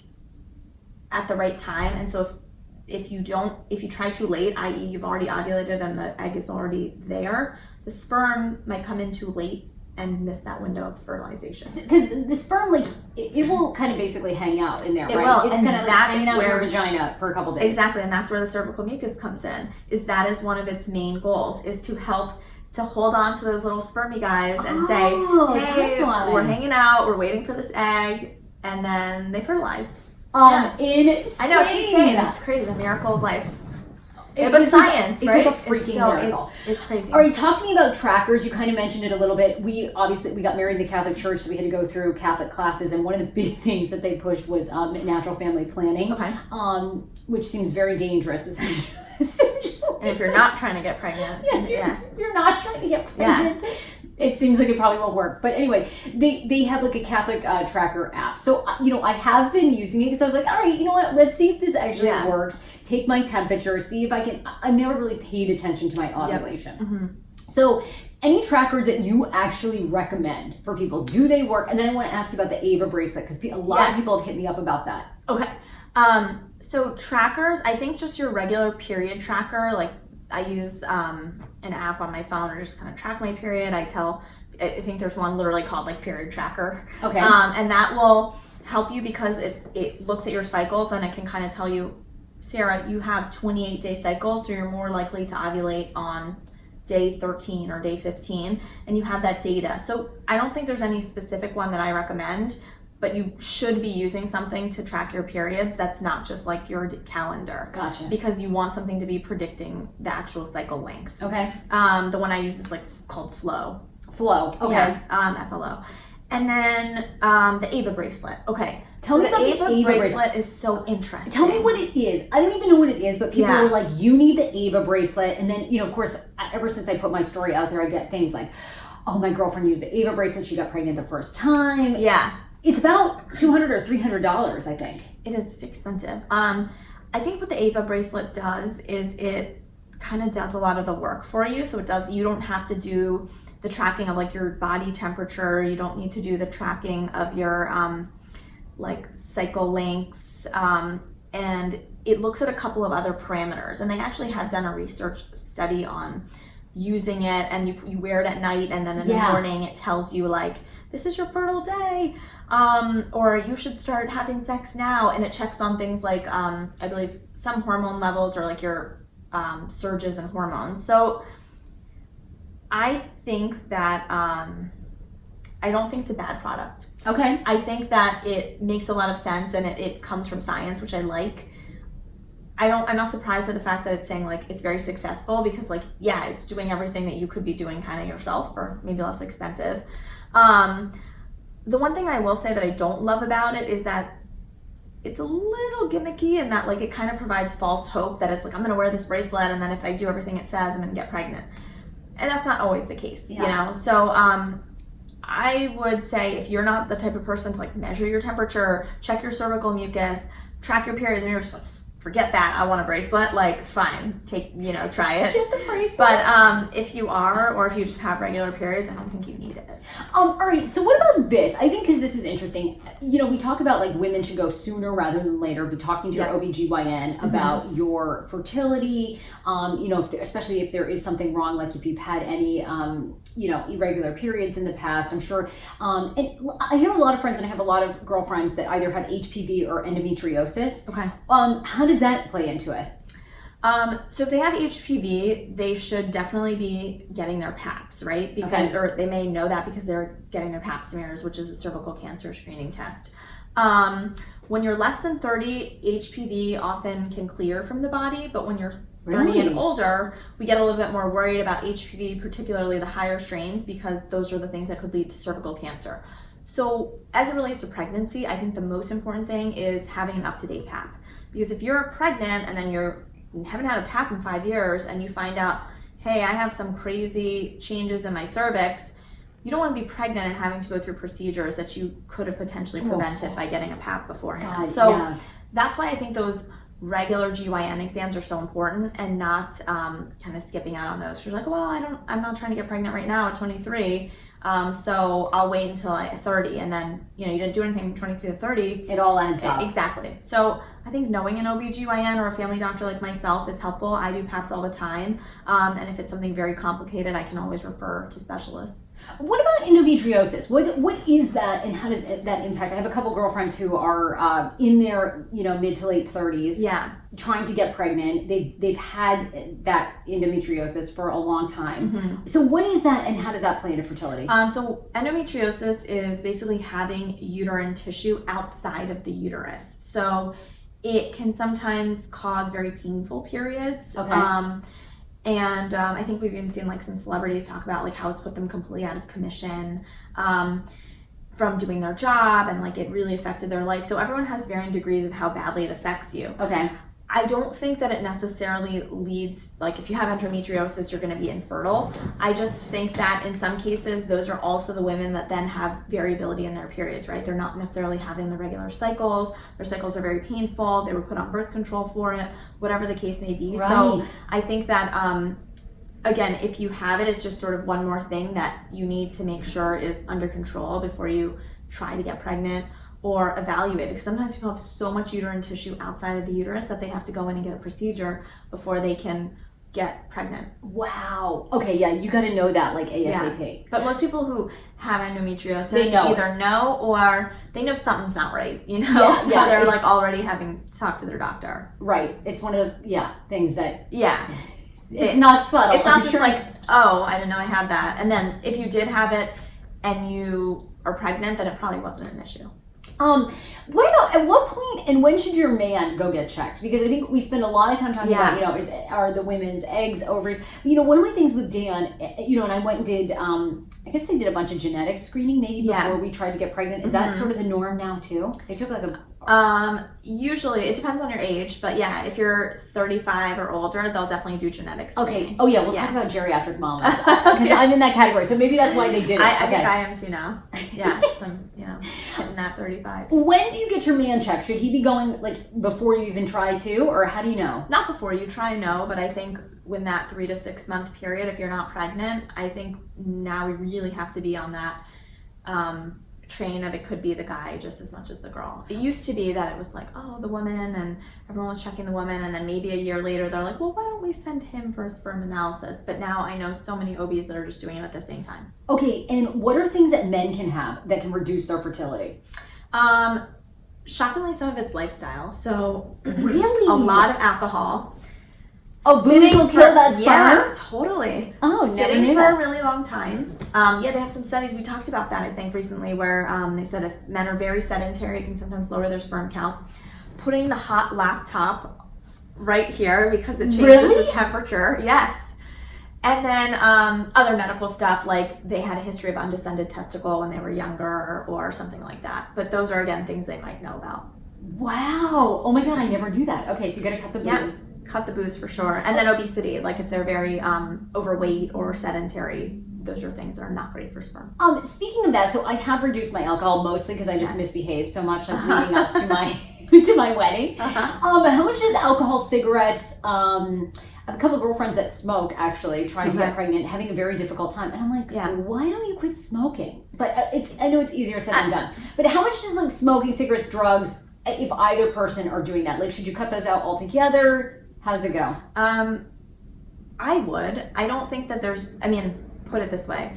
at the right time. And so if you try too late, i.e. you've already ovulated and the egg is already there, the sperm might come in too late and miss that window of fertilization. Because the sperm, it will kind of basically hang out in there, right? Will. It's kind of hanging out in your vagina for a couple days. Exactly, and that's where the cervical mucus comes in. That is one of its main goals, is to help to hold on to those little spermy guys and say, hey, we're hanging out, we're waiting for this egg, and then they fertilize. Insane. I know, it's insane. It's crazy, the miracle of life. But science, right? It's like a freaking miracle. It's crazy. All right, talk to me about trackers. You kind of mentioned it a little bit. We got married in the Catholic Church, so we had to go through Catholic classes, and one of the big things that they pushed was natural family planning, which seems very dangerous, essentially. And if you're not trying to get pregnant. If you're not trying to get pregnant. Yeah. It seems like it probably won't work. But anyway, they have like a Catholic tracker app. So, I have been using it because I was like, all right, you know what? Let's see if this actually works. Take my temperature, see if I can. I've never really paid attention to my ovulation. Yep. Mm-hmm. So, any trackers that you actually recommend for people, do they work? And then I want to ask you about the Ava bracelet, because a lot of people have hit me up about that. Okay. So trackers, I think just your regular period tracker, like I use an app on my phone to just kind of track my period. I think there's one literally called like Period Tracker. Okay. And that will help you because it looks at your cycles and it can kind of tell you, Sarah, you have 28-day cycles, so you're more likely to ovulate on day 13 or day 15, and you have that data. So I don't think there's any specific one that I recommend, but you should be using something to track your periods that's not just like your calendar. Gotcha. Because you want something to be predicting the actual cycle length. Okay. The one I use is called Flow. Flow. Okay. Yeah, FLO. And then the Ava bracelet. Okay. Tell me about the Ava bracelet is so interesting. Tell me what it is. I don't even know what it is, but people are like, you need the Ava bracelet. And then, of course, ever since I put my story out there, I get things like, oh, my girlfriend used the Ava bracelet. She got pregnant the first time. Yeah. It's about $200 or $300, I think. It is expensive. I think what the Ava bracelet does is it kind of does a lot of the work for you. So you don't have to do the tracking of like your body temperature. You don't need to do the tracking of your like cycle lengths, and it looks at a couple of other parameters, and they actually have done a research study on using it, and you wear it at night, and then in the morning it tells you like, this is your fertile day, or you should start having sex now, and it checks on things like I believe some hormone levels or like your surges in hormones. So I think that I don't think it's a bad product. Okay. I think that it makes a lot of sense, and it comes from science, which I like. I'm not surprised by the fact that it's saying like it's very successful, because like, yeah, it's doing everything that you could be doing kind of yourself for maybe less expensive. The one thing I will say that I don't love about it is that it's a little gimmicky, and that like it kind of provides false hope that it's like, I'm going to wear this bracelet, and then if I do everything it says, I'm going to get pregnant. And that's not always the case, you know? So, I would say if you're not the type of person to like measure your temperature, check your cervical mucus, track your periods, and you're just like, forget that, I want a bracelet, like fine, try it. Get the bracelet. But if you are, or if you just have regular periods, I don't think you need it. All right, so what about this? I think because this is interesting. We talk about like women should go sooner rather than later. Be talking to your OBGYN about your fertility, especially if there is something wrong, like if you've had any, irregular periods in the past, I'm sure. And I hear a lot of friends, and I have a lot of girlfriends that either have HPV or endometriosis. Okay. How does that play into it? So if they have HPV, they should definitely be getting their paps, right? Because, or they may know that because they're getting their pap smears, which is a cervical cancer screening test. When you're less than 30, HPV often can clear from the body, but when you're 30 and older, we get a little bit more worried about HPV, particularly the higher strains, because those are the things that could lead to cervical cancer. So as it relates to pregnancy, I think the most important thing is having an up-to-date pap. Because if you're pregnant and then you haven't had a pap in 5 years, and you find out, hey, I have some crazy changes in my cervix, you don't want to be pregnant and having to go through procedures that you could have potentially prevented by getting a pap beforehand. That's why I think those regular GYN exams are so important, and not kind of skipping out on those. You're like, well, I'm not trying to get pregnant right now at 23. So I'll wait until I'm 30, and then, you didn't do anything from 23 to 30. It all adds up. Exactly. So I think knowing an OBGYN or a family doctor like myself is helpful. I do PAPs all the time. And if it's something very complicated, I can always refer to specialists. What about endometriosis? What is that, and how does that impact? I have a couple girlfriends who are in their mid to late 30s, trying to get pregnant. They've had that endometriosis for a long time. Mm-hmm. So what is that, and how does that play into fertility? So endometriosis is basically having uterine tissue outside of the uterus. So it can sometimes cause very painful periods. Okay. And I think we've even seen like some celebrities talk about like how it's put them completely out of commission from doing their job, and like it really affected their life. So everyone has varying degrees of how badly it affects you. Okay. I don't think that it necessarily leads, like if you have endometriosis, you're going to be infertile. I just think that in some cases, those are also the women that then have variability in their periods, right? They're not necessarily having the regular cycles. Their cycles are very painful. They were put on birth control for it, whatever the case may be. Right. So I think that, again, if you have it, it's just sort of one more thing that you need to make sure is under control before you try to get pregnant or evaluate it, because sometimes people have so much uterine tissue outside of the uterus that they have to go in and get a procedure before they can get pregnant. Wow. Okay, yeah, you got to know that like ASAP. Yeah. But most people who have endometriosis They know. either know or they know something's not right, you know? Yeah, so yeah, they're it's- like already having talked to their doctor. Right. It's one of those things that Yeah. it's not subtle. It's not I'm just sure. like, oh, I didn't know I had that. And then if you did have it and you are pregnant, then it probably wasn't an issue. What about at what point and when should your man go get checked? Because I think we spend a lot of time talking Yeah. about, are the women's eggs, ovaries. One of my things with Dan, and I went and did, I guess they did a bunch of genetic screening maybe before we tried to get pregnant. Is that sort of the norm now too? They took like a... Usually, it depends on your age, but yeah, if you're 35 or older, they'll definitely do genetic screening. Okay. Oh yeah, we'll talk about geriatric mamas because I'm in that category. So maybe that's why they did it. I think I am too now. Yeah, I'm, hitting that 35. When do you get your man checked? Should he be going like before you even try to, or how do you know? Not before you try, no, but I think when that 3 to 6 month period, if you're not pregnant, I think now we really have to be on that train of it could be the guy just as much as the girl. It used to be that it was like, oh, the woman, and everyone was checking the woman, and then maybe a year later they're like, well, why don't we send him for a sperm analysis? But now I know so many OBs that are just doing it at the same time. Okay, and what are things that men can have that can reduce their fertility? Shockingly, some of it's lifestyle. So Really? a lot of alcohol. Oh, booze will kill that sperm? Yeah, totally. Oh, never Sitting knew for that. a really long time. They have some studies. We talked about that, I think, recently, where they said if men are very sedentary, it can sometimes lower their sperm count. Putting the hot laptop right here because it changes the temperature. Yes. And then other medical stuff, like they had a history of undescended testicle when they were younger or something like that. But those are, again, things they might know about. Wow. Oh my God, I never knew that. Okay, so you gotta cut the booze. Yeah, cut the booze for sure. And then obesity, like if they're very overweight or sedentary, those are things that are not great for sperm. Speaking of that, so I have reduced my alcohol mostly because I just misbehaved so much like leading up to my to my wedding. How much does alcohol, cigarettes, I have a couple of girlfriends that smoke, actually, trying to get pregnant, having a very difficult time. And I'm like, why don't you quit smoking? But I know it's easier said than done. But how much does like smoking, cigarettes, drugs, if either person are doing that? Like, should you cut those out altogether? How does it go? I would. I don't think that put it this way.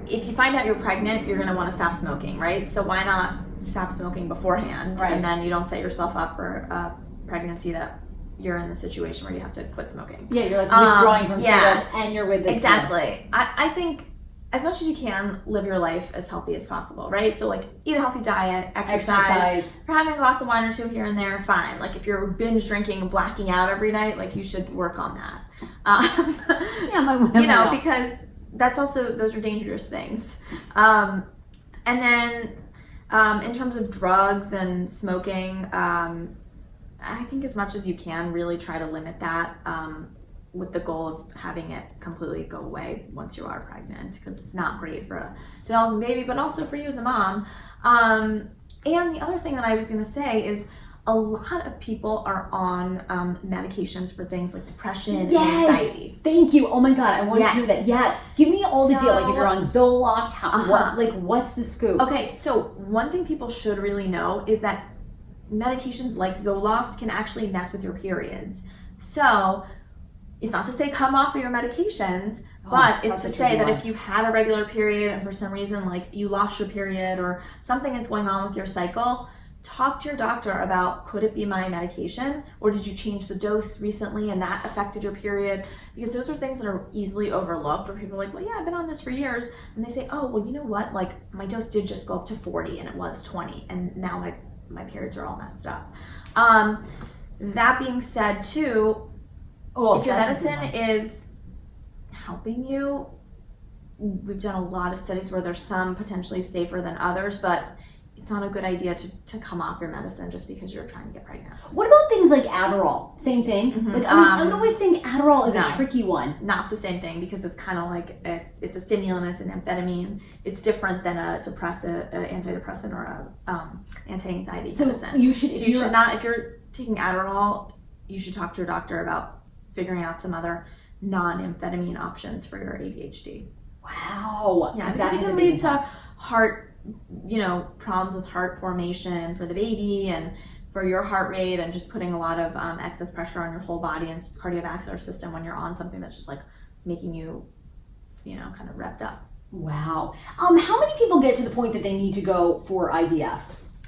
If you find out you're pregnant, you're going to want to stop smoking, right? So why not stop smoking beforehand? Right. And then you don't set yourself up for a pregnancy that you're in the situation where you have to quit smoking. Yeah, you're like withdrawing from cigarettes and you're with this Exactly. I think as much as you can, live your life as healthy as possible, right? So like eat a healthy diet, exercise. If you're having a glass of wine or two here and there, fine. Like if you're binge drinking and blacking out every night, like you should work on that. Because that's also, those are dangerous things. And then in terms of drugs and smoking, I think as much as you can, really try to limit that with the goal of having it completely go away once you are pregnant, because it's not great for a developing baby, but also for you as a mom. And the other thing that I was going to say is a lot of people are on medications for things like depression and anxiety. Thank you. Oh my God, I wanted to know that. Yeah, give me all the deal. Like if you're on Zoloft, what's the scoop? Okay, so one thing people should really know is that medications like Zoloft can actually mess with your periods. So it's not to say come off of your medications, but it's to say that if you had a regular period and for some reason like you lost your period or something is going on with your cycle, talk to your doctor about, could it be my medication, or did you change the dose recently and that affected your period? Because those are things that are easily overlooked, where people are like, well, yeah, I've been on this for years, and they say, oh, well, you know what, like my dose did just go up to 40 and it was 20, and now my periods are all messed up. That being said, too, if your medicine is helping you, we've done a lot of studies where there's some potentially safer than others, but it's not a good idea to come off your medicine just because you're trying to get pregnant. What about things like Adderall? Same thing? Mm-hmm. Like, I would always think Adderall is a tricky one. Not the same thing, because it's kind of like, it's a stimulant, it's an amphetamine. It's different than a antidepressant or a anti-anxiety medicine. If you're taking Adderall, you should talk to your doctor about figuring out some other non-amphetamine options for your ADHD. Wow. Yeah, because it can lead to heart, problems with heart formation for the baby and for your heart rate and just putting a lot of excess pressure on your whole body and cardiovascular system when you're on something that's just like making you, kind of revved up. Wow. How many people get to the point that they need to go for IVF?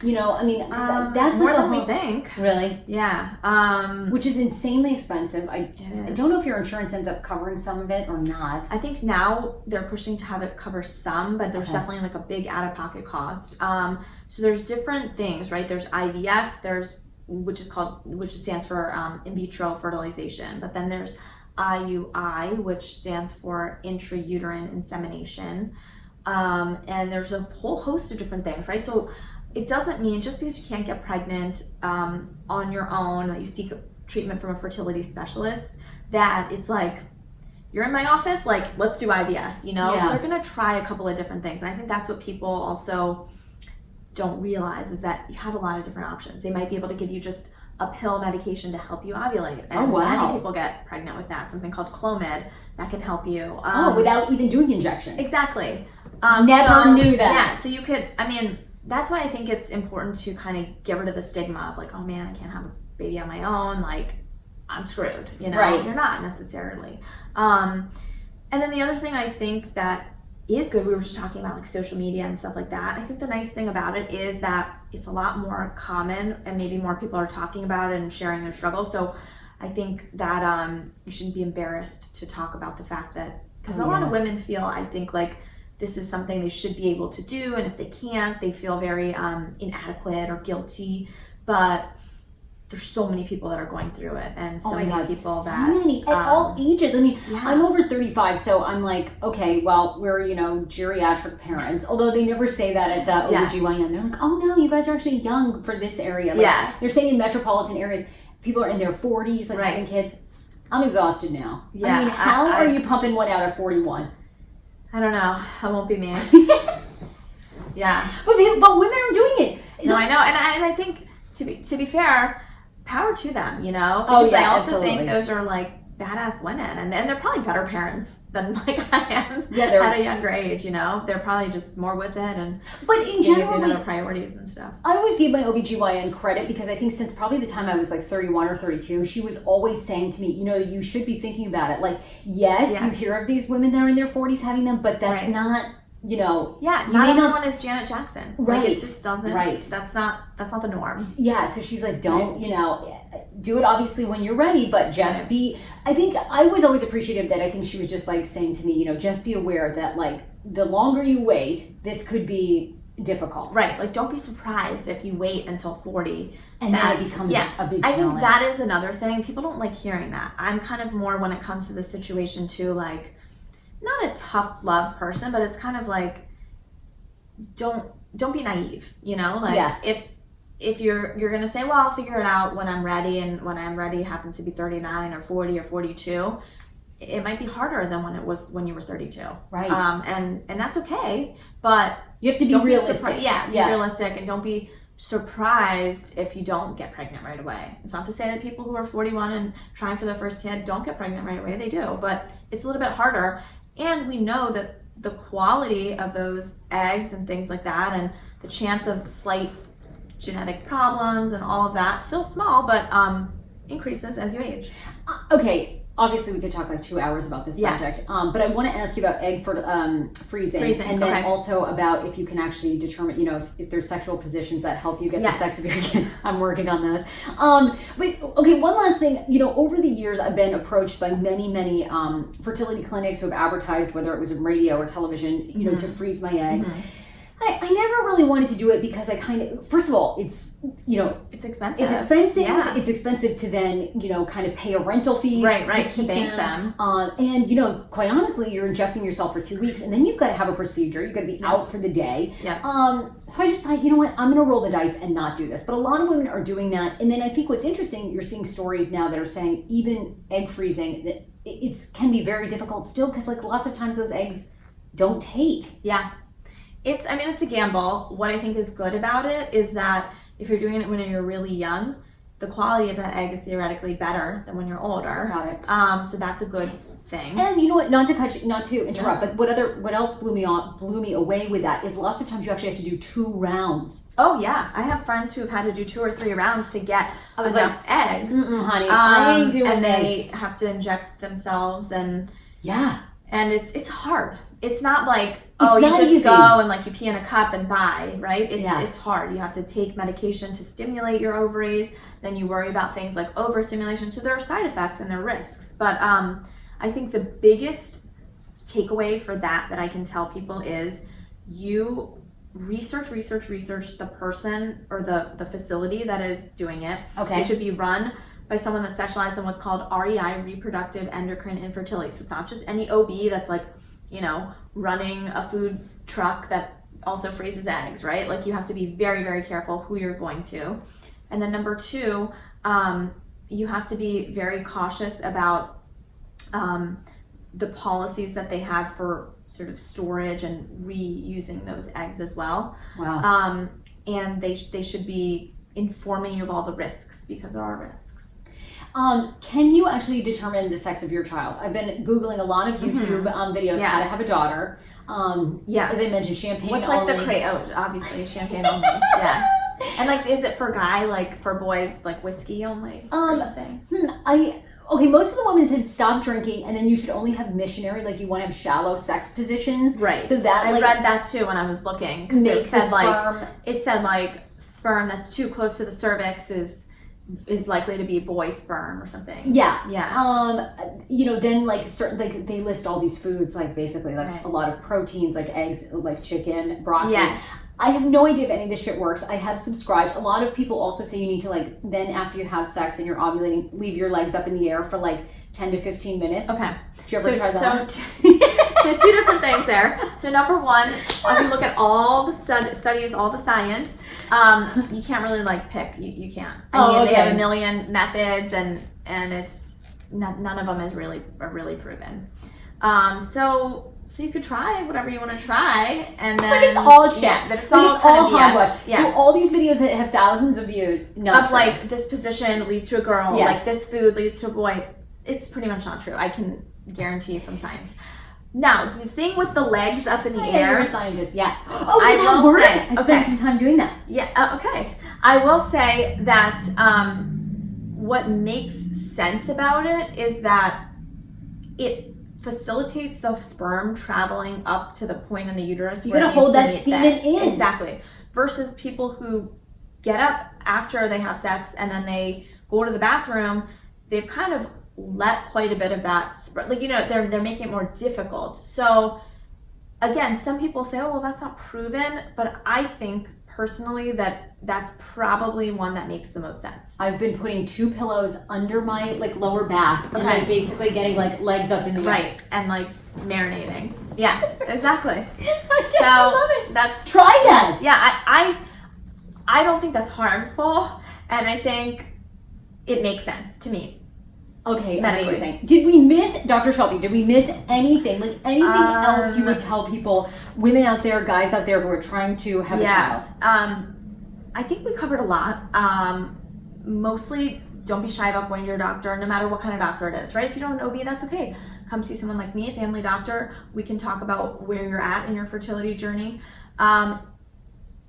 That's more like than we think. Really? Yeah. Which is insanely expensive. I is. don't know if your insurance ends up covering some of it or not. I think now they're pushing to have it cover some, but there's definitely like a big out-of-pocket cost. So there's different things, right? There's IVF, which stands for in vitro fertilization, but then there's IUI, which stands for intrauterine insemination, and there's a whole host of different things, right? So it doesn't mean just because you can't get pregnant on your own, that you seek treatment from a fertility specialist, that it's like, you're in my office, like, let's do IVF, Yeah. They're going to try a couple of different things. And I think that's what people also don't realize, is that you have a lot of different options. They might be able to give you just a pill medication to help you ovulate. And many people get pregnant with that, something called Clomid that can help you. Without even doing injections. Exactly. Never knew that. Yeah, so you could, that's why I think it's important to kind of get rid of the stigma of like, oh man, I can't have a baby on my own, like, I'm screwed, Right. You're not necessarily. And then the other thing I think that is good, we were just talking about like social media and stuff like that. I think the nice thing about it is that it's a lot more common and maybe more people are talking about it and sharing their struggle. So I think that you shouldn't be embarrassed to talk about the fact that, because a lot of women feel, I think, like this is something they should be able to do, and if they can't, they feel very inadequate or guilty. But there's so many people that are going through it, and so many people that at all ages. I'm over 35, so I'm like, okay, well, we're geriatric parents. Although they never say that at the OBGYN. They're like, oh no, you guys are actually young for this area. Like, they're saying in metropolitan areas, people are in their 40s, like having kids. I'm exhausted now. Yeah, how are you pumping one out at 41? I don't know. That won't be me. Yeah, but women are doing it. No, I know, and I think to be fair, power to them, Because I also think those are like badass women, and they're probably better parents than like I am at a younger age. They're probably just more with it, but in general, other priorities and stuff. I always gave my OBGYN credit because I think since probably the time I was like 31 or 32, she was always saying to me, you should be thinking about it. Like, yes, you hear of these women that are in their 40s having them, but that's not. Not everyone is Janet Jackson. Right. Like, it just doesn't. Right. That's not the norm. Yeah. So she's like, don't, do it obviously when you're ready, but just be. I think I was always appreciative that I think she was just like saying to me, just be aware that like the longer you wait, this could be difficult. Right. Like, don't be surprised if you wait until 40 and then it becomes a big challenge. I think that is another thing. People don't like hearing that. I'm kind of more, when it comes to the situation too, like, not a tough love person, but it's kind of like, don't be naive, Like, if you're gonna say, well, I'll figure it out when I'm ready, and when I'm ready happens to be 39 or 40 or 42, it might be harder than when it was when you were 32. Right. And that's okay, but you have to be realistic. Be realistic, and don't be surprised if you don't get pregnant right away. It's not to say that people who are 41 and trying for their first kid don't get pregnant right away. They do, but it's a little bit harder. And we know that the quality of those eggs and things like that, and the chance of slight genetic problems and all of that, still small, but increases as you age. Okay. Obviously, we could talk like 2 hours about this subject, but I want to ask you about egg freezing, and then also about if you can actually determine, if there's sexual positions that help you get the sex of your kid. I'm working on those. But okay, one last thing. Over the years, I've been approached by many fertility clinics who have advertised, whether it was in radio or television, to freeze my eggs. I never really wanted to do it because I kind of, first of all, it's expensive. It's expensive. Yeah. It's expensive to then, kind of pay a rental fee to bank them. And, quite honestly, you're injecting yourself for 2 weeks, and then you've got to have a procedure. You've got to be out for the day. Yeah. So I just thought, I'm going to roll the dice and not do this. But a lot of women are doing that. And then I think what's interesting, you're seeing stories now that are saying even egg freezing, that it can be very difficult still, because like lots of times those eggs don't take. Yeah. It's a gamble. What I think is good about it is that if you're doing it when you're really young, the quality of that egg is theoretically better than when you're older. Got it. So that's a good thing. And you know what? Not to interrupt, but what else blew me away with that is lots of times you actually have to do 2 rounds. Oh yeah, I have friends who've had to do 2 or 3 rounds to get enough eggs. Honey, I ain't doing and this. they have to inject themselves, and and it's hard. It's not like you just easy. go and like you pee in a cup and buy, right? It's hard. You have to take medication to stimulate your ovaries. Then you worry about things like overstimulation. So there are side effects and there are risks. But I think the biggest takeaway for that I can tell people is you research the person or the facility that is doing it. Okay. It should be run by someone that specializes in what's called REI, reproductive endocrine infertility. So it's not just any OB that's like, running a food truck that also freezes eggs, right? Like you have to be very, very careful who you're going to. And then number 2, you have to be very cautious about the policies that they have for sort of storage and reusing those eggs as well. Wow. And they should be informing you of all the risks, because there are risks. Can you actually determine the sex of your child? I've been Googling a lot of YouTube videos how to have a daughter. As I mentioned, champagne What's only. like the obviously champagne only. Yeah. And like, is it for guy, like for boys, like whiskey only or something? Most of the women said stop drinking, and then you should only have missionary, like you want to have shallow sex positions. Right. So that I read that too when I was looking, because it said like sperm that's too close to the cervix is likely to be boy sperm or something. Yeah. Yeah. Then like certain, like they list all these foods, like basically like a lot of proteins, like eggs, like chicken, broccoli. Yes. I have no idea if any of this shit works. I have subscribed. A lot of people also say you need to like, then after you have sex and you're ovulating, leave your legs up in the air for like 10 to 15 minutes. Okay. Did you ever try that? So 2 different things there. So number 1, if you look at all the studies, all the science, you can't really like pick. You can't. They have a million methods, and it's none of them are really proven. So you could try whatever you want to try, and then but it's all shit. Yeah, but it's like all it's kind all of BS. hogwash. Yeah. So all these videos that have thousands of views, not of true. like this position leads to a girl, Yes. like this food leads to a boy. It's pretty much not true. I can guarantee from science. Now, the thing with the legs up in the air. You're a scientist, yeah. Oh, does I that will work? say- I spent some time doing that. Yeah, okay. I will say that what makes sense about it is that it facilitates the sperm traveling up to the point in the uterus. You where gotta it needs hold to that meet semen sex. in. Exactly. Versus people who get up after they have sex and then they go to the bathroom, they've kind of let quite a bit of that sperm, like, they're making it more difficult. So again, some people say, oh, well, that's not proven, but I think personally that's probably one that makes the most sense. I've been putting 2 pillows under my like lower back and like basically getting like legs up in the air. Right, and like marinating. Yeah, exactly. I love it. That's Try that. Yeah, I don't think that's harmful, and I think it makes sense to me. Okay, Medically. amazing. Did we miss, Dr. Shilpi, did we miss anything? Like anything else you would tell people, women out there, guys out there who are trying to have a child? I think we covered a lot. Mostly, don't be shy about going to your doctor, no matter what kind of doctor it is, right? If you don't know OB, that's okay. Come see someone like me, a family doctor. We can talk about where you're at in your fertility journey.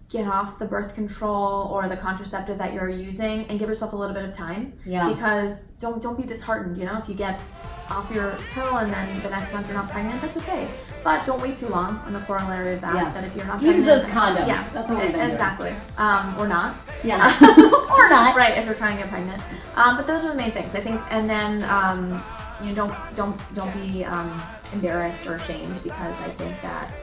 Get off the birth control or the contraceptive that you're using and give yourself a little bit of time. Yeah. Because don't be disheartened, if you get off your pill and then the next month you're not pregnant, that's okay. But don't wait too long on the corollary of that, that if you're not Use pregnant. those condoms. Yeah. That's what we've been doing. Exactly. Or not. Yeah. Or not. Right, if you're trying to get pregnant. But those are the main things, I think. And then, don't be embarrassed or ashamed, because I think that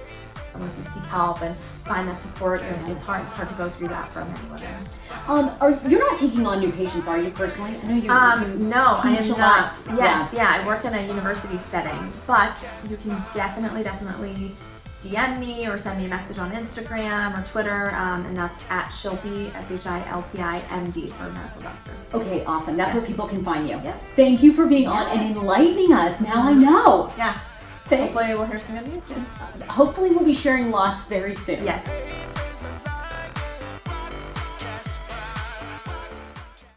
unless you seek help and find that support, it's hard to go through that for many women. You're not taking on new patients, are you, personally? I know you no, I teach am a not. lot. Yes, yeah, I work in a university setting, but you can definitely DM me or send me a message on Instagram or Twitter, and that's at Shilpi, SHILPI MD for medical doctor. Okay, awesome. That's where people can find you. Yep. Thank you for being on and enlightening us. Now I know. Yeah. Thanks. Hopefully we'll hear some good news soon. Hopefully we'll be sharing lots very soon. Yes.